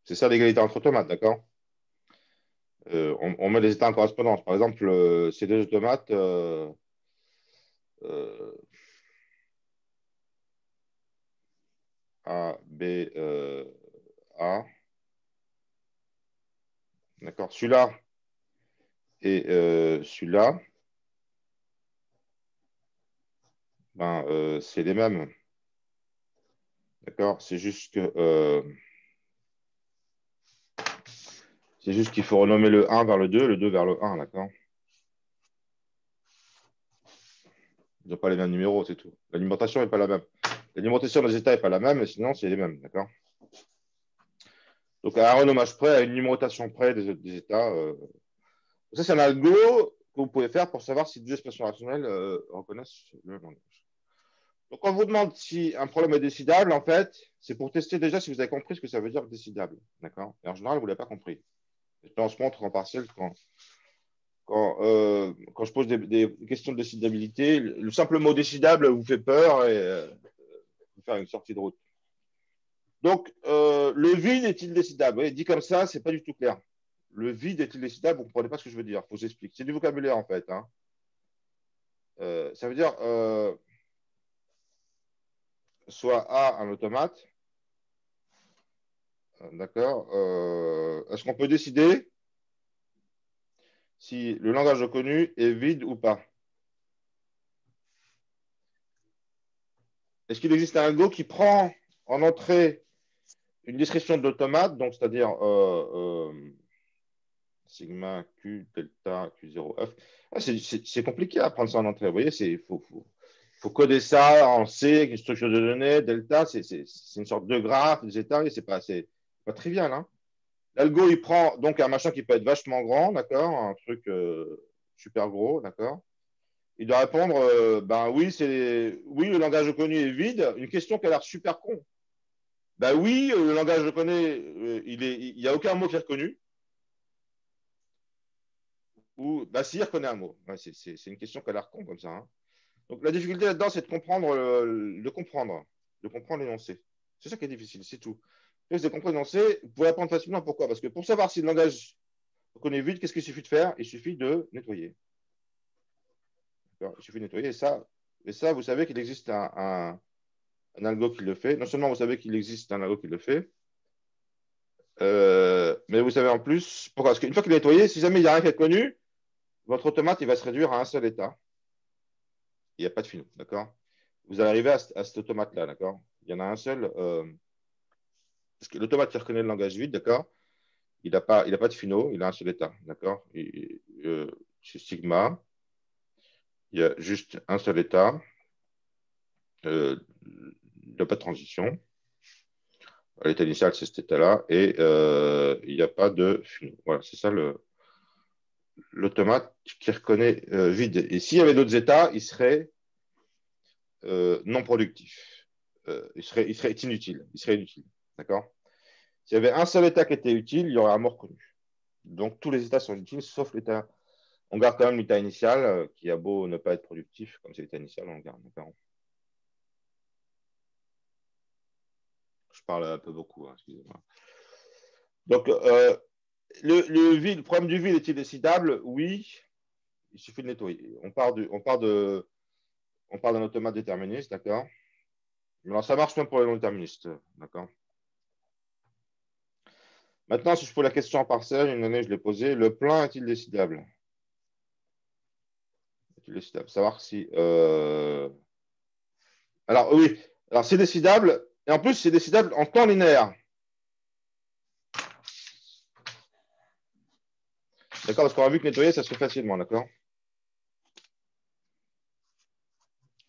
C'est ça l'égalité entre automates, d'accord? On met les états en correspondance. Par exemple, ces deux automates, euh, A, B, A, d'accord? Celui-là et celui-là. c'est les mêmes. D'accord? C'est juste qu'il faut renommer le 1 vers le 2 vers le 1, d'accord? Ils n'ont pas les mêmes numéros, c'est tout. La numérotation n'est pas la même. La numérotation des états n'est pas la même, mais sinon, c'est les mêmes, d'accord? Donc, à un renommage près, à une numérotation près des états. Ça, c'est un algo que vous pouvez faire pour savoir si deux expressions rationnelles reconnaissent le langage. Donc, quand on vous demande si un problème est décidable, en fait, c'est pour tester déjà si vous avez compris ce que ça veut dire décidable. D'accord? Et en général, vous ne l'avez pas compris. Et on se montre en partiel quand je pose des questions de décidabilité, le simple mot décidable vous fait peur et vous faire une sortie de route. Donc, le vide est-il décidable? Vous voyez, dit comme ça, ce n'est pas du tout clair. Le vide est-il décidable? Vous ne comprenez pas ce que je veux dire. Il faut que j'explique. C'est du vocabulaire, en fait. Hein. Ça veut dire soit A, un automate. D'accord. Est-ce qu'on peut décider si le langage reconnu est vide ou pas? Est-ce qu'il existe un algo qui prend en entrée une description de l'automate, donc c'est-à-dire sigma, Q, delta, Q0, F. Ah, c'est compliqué à prendre ça en entrée. Vous voyez, il faut coder ça en C, avec une structure de données, delta, c'est une sorte de graphe, des états, et c'est pas trivial. Hein. L'algo, il prend donc un machin qui peut être vachement grand, d'accord, un truc super gros, d'accord. Il doit répondre, oui, oui, le langage connu est vide. Une question qui a l'air super con. Oui, le langage je connais, il n'y a aucun mot qui est reconnu. Ou, si, il reconnaît un mot. Ouais, c'est une question qui a l'air con comme ça. Hein. Donc, la difficulté là-dedans, c'est de comprendre l'énoncé. C'est ça qui est difficile, c'est tout. Vous de comprendre l'énoncé, vous pouvez apprendre facilement pourquoi. Parce que pour savoir si le langage reconnaît vite, qu'est-ce qu'il suffit de faire? Il suffit de nettoyer. Il suffit de nettoyer. Et ça vous savez qu'il existe un algo qui le fait. Non seulement vous savez qu'il existe un algo qui le fait, mais vous savez en plus pourquoi. Parce qu'une fois qu'il est nettoyé, si jamais il n'y a rien qui est connu, votre automate il va se réduire à un seul état. Il n'y a pas de finaux, d'accord? Vous allez arriver à cet automate-là, d'accord? Il y en a un seul. Parce que l'automate qui reconnaît le langage vide, d'accord? Il n'a pas de finaux, il a un seul état, d'accord? Chez sigma, il y a juste un seul état. Il n'y a pas de transition. L'état initial, c'est cet état-là. Et il n'y a pas de finaux. Voilà, c'est ça l'automate qui reconnaît vide. Et s'il y avait d'autres états, il serait non productif. Il serait inutile. Il serait inutile. D'accord? S'il y avait un seul état qui était utile, il y aurait un mot reconnu. Donc, tous les états sont utiles, sauf l'état. On garde quand même l'état initial, qui a beau ne pas être productif, comme c'est l'état initial, on le garde. Je parle un peu beaucoup, hein, excusez-moi. Donc, le problème du vide est-il décidable? Oui, il suffit de nettoyer. On part d'un automate déterministe, d'accord? Mais alors, ça marche même pour les non-déterministes, d'accord? Maintenant, si je pose la question en partiel, une année, je l'ai posée, le plein est-il décidable? Est-il décidable? Savoir si... Alors, oui, alors c'est décidable, et en plus, c'est décidable en temps linéaire. D'accord? Parce qu'on a vu que nettoyer, ça se fait facilement, d'accord?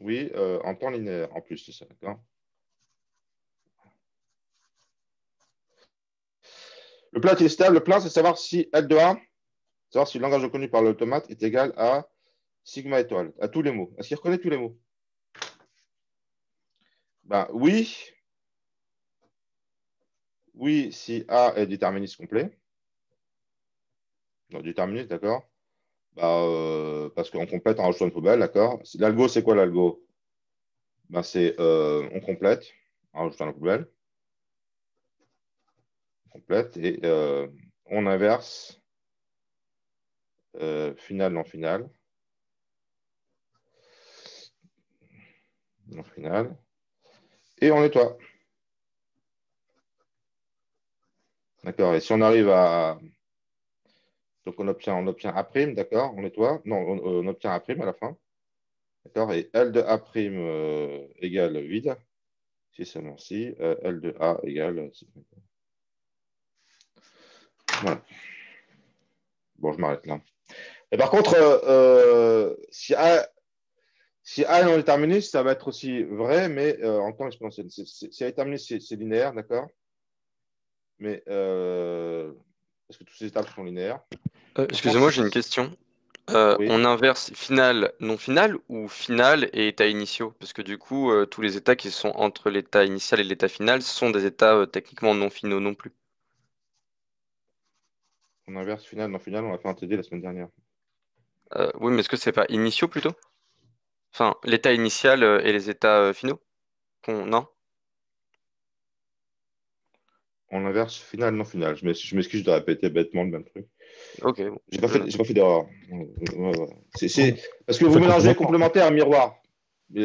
Oui, en temps linéaire, en plus, c'est ça, d'accord? Le plein est stable. Le plein, c'est savoir si L de A, savoir si le langage reconnu par l'automate est égal à sigma étoile, à tous les mots. Est-ce qu'il reconnaît tous les mots? Oui. Oui, si A est déterministe complet. Donc, déterministe, d'accord? Parce qu'on complète en rajoutant une poubelle, d'accord? L'algo, c'est quoi l'algo? C'est on complète en rajoutant la poubelle. On complète et on inverse final, non final. Non final. Et on nettoie. D'accord? Et si on arrive à... Donc, on obtient A', d'accord? On nettoie. Non, on obtient A' à la fin. D'accord? Et L de A' égale vide. Si seulement si. L de A égale sigma étoile. Voilà. Bon, je m'arrête là. Et par contre, si A est non déterministe, ça va être aussi vrai, mais en temps exponentiel. Si A est déterministe, c'est linéaire, d'accord? Mais parce que toutes ces étapes sont linéaires. Excusez-moi, j'ai une question. Oui. On inverse final, non final ou final et états initiaux? Parce que du coup, tous les états qui sont entre l'état initial et l'état final sont des états techniquement non finaux non plus. On inverse final, non final, on a fait un TD la semaine dernière. Oui, mais est-ce que c'est pas initiaux plutôt? Enfin, l'état initial et les états finaux? Non? On inverse final, non final. Je m'excuse de répéter bêtement le même truc. Ok, bon. J'ai pas fait d'erreur. Ouais. Parce que vous Ça mélangez complètement. complémentaire et miroir.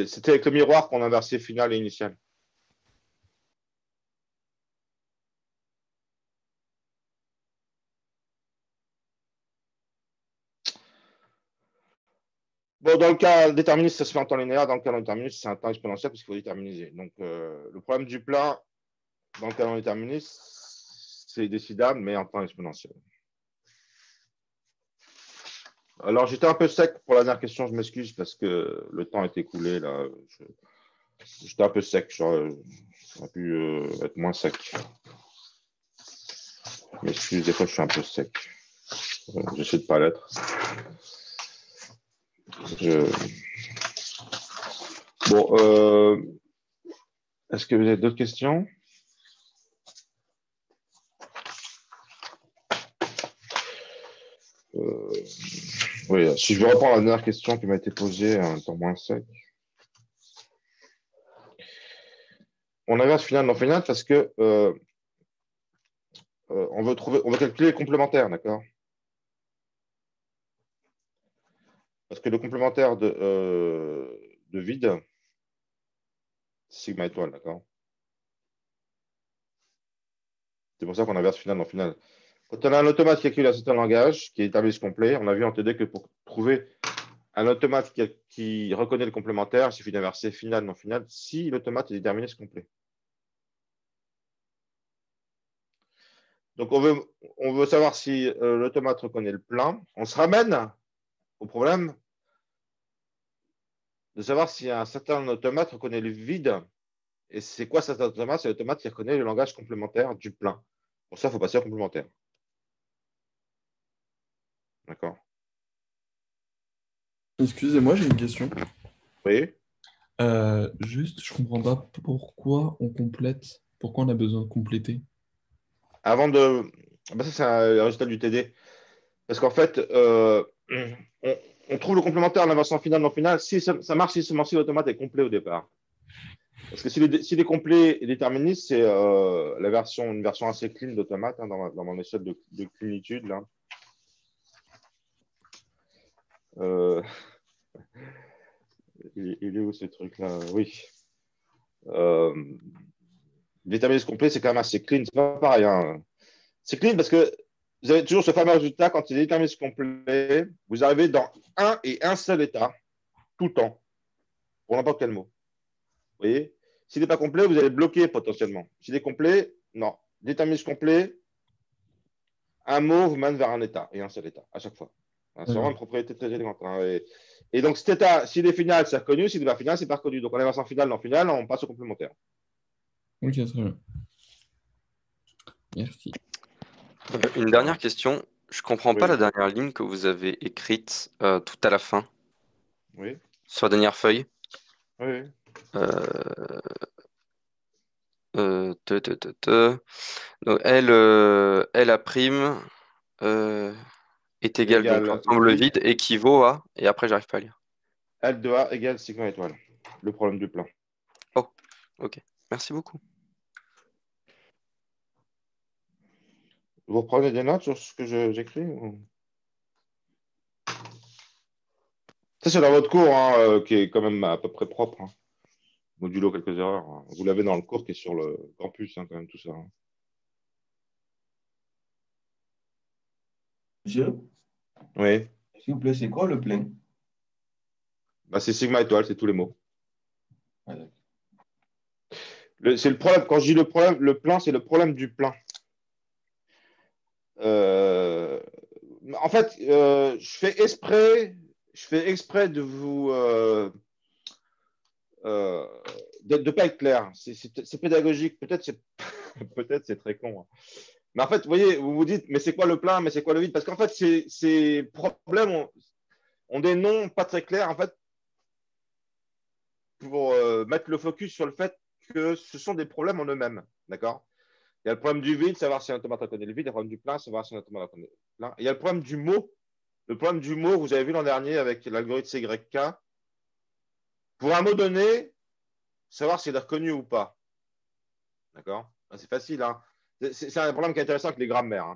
C'était avec le miroir qu'on inversait final et initial. Bon, dans le cas déterministe, ça se fait en temps linéaire. Dans le cas non déterministe, c'est un temps exponentiel parce qu'il faut déterminiser. Donc, le problème du plein, dans le cas non déterministe, c'est décidable, mais en temps exponentiel. Alors, j'étais un peu sec pour la dernière question, je m'excuse parce que le temps est écoulé. Là. J'étais un peu sec, j'aurais pu être moins sec. Je m'excuse, des fois, je suis un peu sec. J'essaie de ne pas l'être. Bon, est-ce que vous avez d'autres questions? Oui, si je veux répondre à la dernière question qui m'a été posée en étant moins sec. On inverse final non final parce que on veut calculer les complémentaires, d'accord? Parce que le complémentaire de vide, c'est sigma étoile, d'accord? C'est pour ça qu'on inverse final non final. Quand on a un automate qui calcule un certain langage, qui est déterministe complet, on a vu en TD que pour trouver un automate qui reconnaît le complémentaire, il suffit d'inverser final non final si l'automate est déterministe complet. Donc, on veut savoir si l'automate reconnaît le plein. On se ramène au problème de savoir si un certain automate reconnaît le vide. Et c'est quoi cet automate? C'est l'automate qui reconnaît le langage complémentaire du plein. Pour ça, il faut passer au complémentaire. D'accord? Excusez-moi, j'ai une question. Oui. Juste, je comprends pas pourquoi on complète, pourquoi on a besoin de compléter. Avant de. Ben ça, c'est le résultat du TD. Parce qu'en fait, on trouve le complémentaire en avançant final, non final. Si ça marche si seulement si l'automate est complet au départ. Parce que s'il est complet et déterministe, c'est une version assez clean d'automate dans mon échelle de cleanitude. Là. Euh, il est où ce truc-là? Oui. Déterministe complet, c'est quand même assez clean. C'est pas pareil. Hein. C'est clean parce que vous avez toujours ce fameux résultat quand il est déterministe complet. Vous arrivez dans un et un seul état, tout le temps, pour n'importe quel mot. Vous voyez? S'il n'est pas complet, vous allez bloquer potentiellement. S'il est complet, non. Déterministe complet, un mot vous mène vers un état et un seul état à chaque fois. C'est vraiment une propriété très élégante. Hein. Et donc cet état, s'il est final, c'est reconnu. S'il n'est pas final, c'est pas reconnu. Donc on avance en final, non final, on passe au complémentaire. Ok, très bien. Merci. Une dernière question. Je comprends pas Oui. la dernière ligne que vous avez écrite tout à la fin, Oui. sur la dernière feuille. Oui. Euh, Donc, L A prime est égal, donc Égale l'ensemble vide équivaut à, et après j'arrive pas à lire. L de A égale sigma étoile. Le problème du plein. Oh, ok. Merci beaucoup. Vous prenez des notes sur ce que j'écris Ça, c'est dans votre cours, hein, qui est quand même à peu près propre. Hein. Modulo quelques erreurs. Hein. Vous l'avez dans le cours qui est sur le campus, hein, quand même, tout ça. Hein. Monsieur, Oui. s'il vous plaît, c'est quoi le plein? Bah, c'est sigma étoile, c'est tous les mots. C'est le problème. Quand je dis le problème, le plein, c'est le problème du plein. En fait, je fais exprès de vous de pas être clair. C'est pédagogique. Peut-être c'est très con. Hein. Mais en fait, vous voyez, vous vous dites, mais c'est quoi le plein, mais c'est quoi le vide? Parce qu'en fait, ces problèmes ont des noms pas très clairs, en fait, pour mettre le focus sur le fait que ce sont des problèmes en eux-mêmes. D'accord? Il y a le problème du vide, savoir si un automate reconnaît le vide. Il y a le problème du plein, savoir si un automate reconnaît le plein. Et il y a le problème du mot. Le problème du mot, vous avez vu l'an dernier avec l'algorithme CYK. Pour un mot donné, savoir s'il est reconnu ou pas. D'accord? C'est facile. Hein? C'est un problème qui est intéressant avec les grammaires.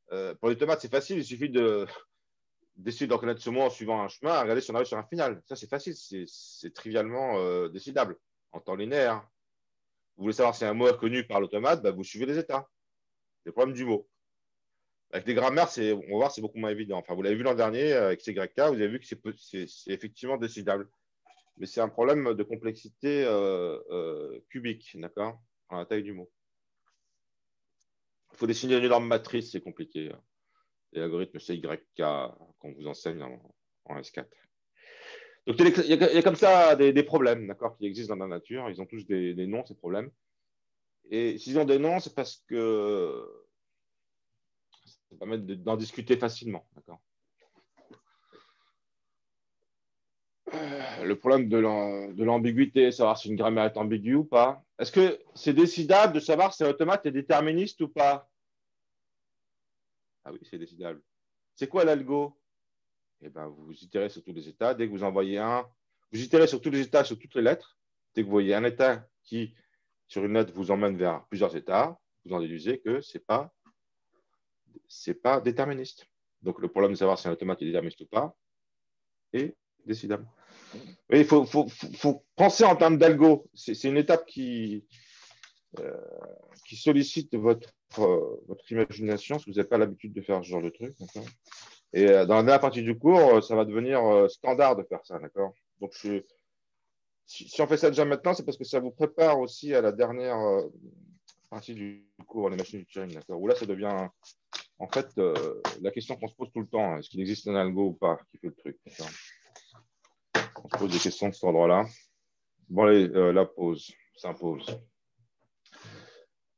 Hein. Pour les tomates, c'est facile. Il suffit d'essayer de reconnaître ce mot en suivant un chemin, regarder si on arrive sur un final. Ça, c'est facile. C'est trivialement décidable en temps linéaire. Vous voulez savoir si un mot est reconnu par l'automate, bah, vous suivez les états. C'est le problème du mot. Avec les grammaires, on va voir, c'est beaucoup moins évident. Enfin, vous l'avez vu l'an dernier avec CYK, vous avez vu que c'est effectivement décidable. Mais c'est un problème de complexité cubique, d'accord? À la taille du mot. Il faut dessiner une énorme matrice, c'est compliqué. Les algorithmes CYK qu'on vous enseigne en S4. Donc, il y a comme ça des problèmes, d'accord, qui existent dans la nature. Ils ont tous des noms, ces problèmes. Et s'ils ont des noms, c'est parce que ça permet d'en discuter facilement, d'accord. Le problème de l'ambiguïté, savoir si une grammaire est ambiguë ou pas. Est-ce que c'est décidable de savoir si un automate est déterministe ou pas? Ah oui, c'est décidable. C'est quoi l'algo? Eh ben, vous itérez sur tous les états. Dès que vous envoyez vous itérez sur tous les états, sur toutes les lettres. Dès que vous voyez un état qui, sur une lettre, vous emmène vers plusieurs états, vous en déduisez que ce n'est pas déterministe. Donc, le problème de savoir si un automate est déterministe ou pas est décidable. Oui, il faut penser en termes d'algo. C'est une étape qui sollicite votre imagination si vous n'avez pas l'habitude de faire ce genre de truc. Et dans la dernière partie du cours, ça va devenir standard de faire ça. Donc, si on fait ça déjà maintenant, c'est parce que ça vous prépare aussi à la dernière partie du cours, les machines du Turing. Où là, ça devient en fait la question qu'on se pose tout le temps. Est-ce qu'il existe un algo ou pas qui fait le truc? On se pose des questions de cet ordre-là. Bon, allez, la pause s'impose.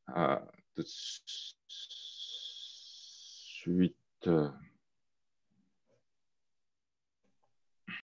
Tout de suite.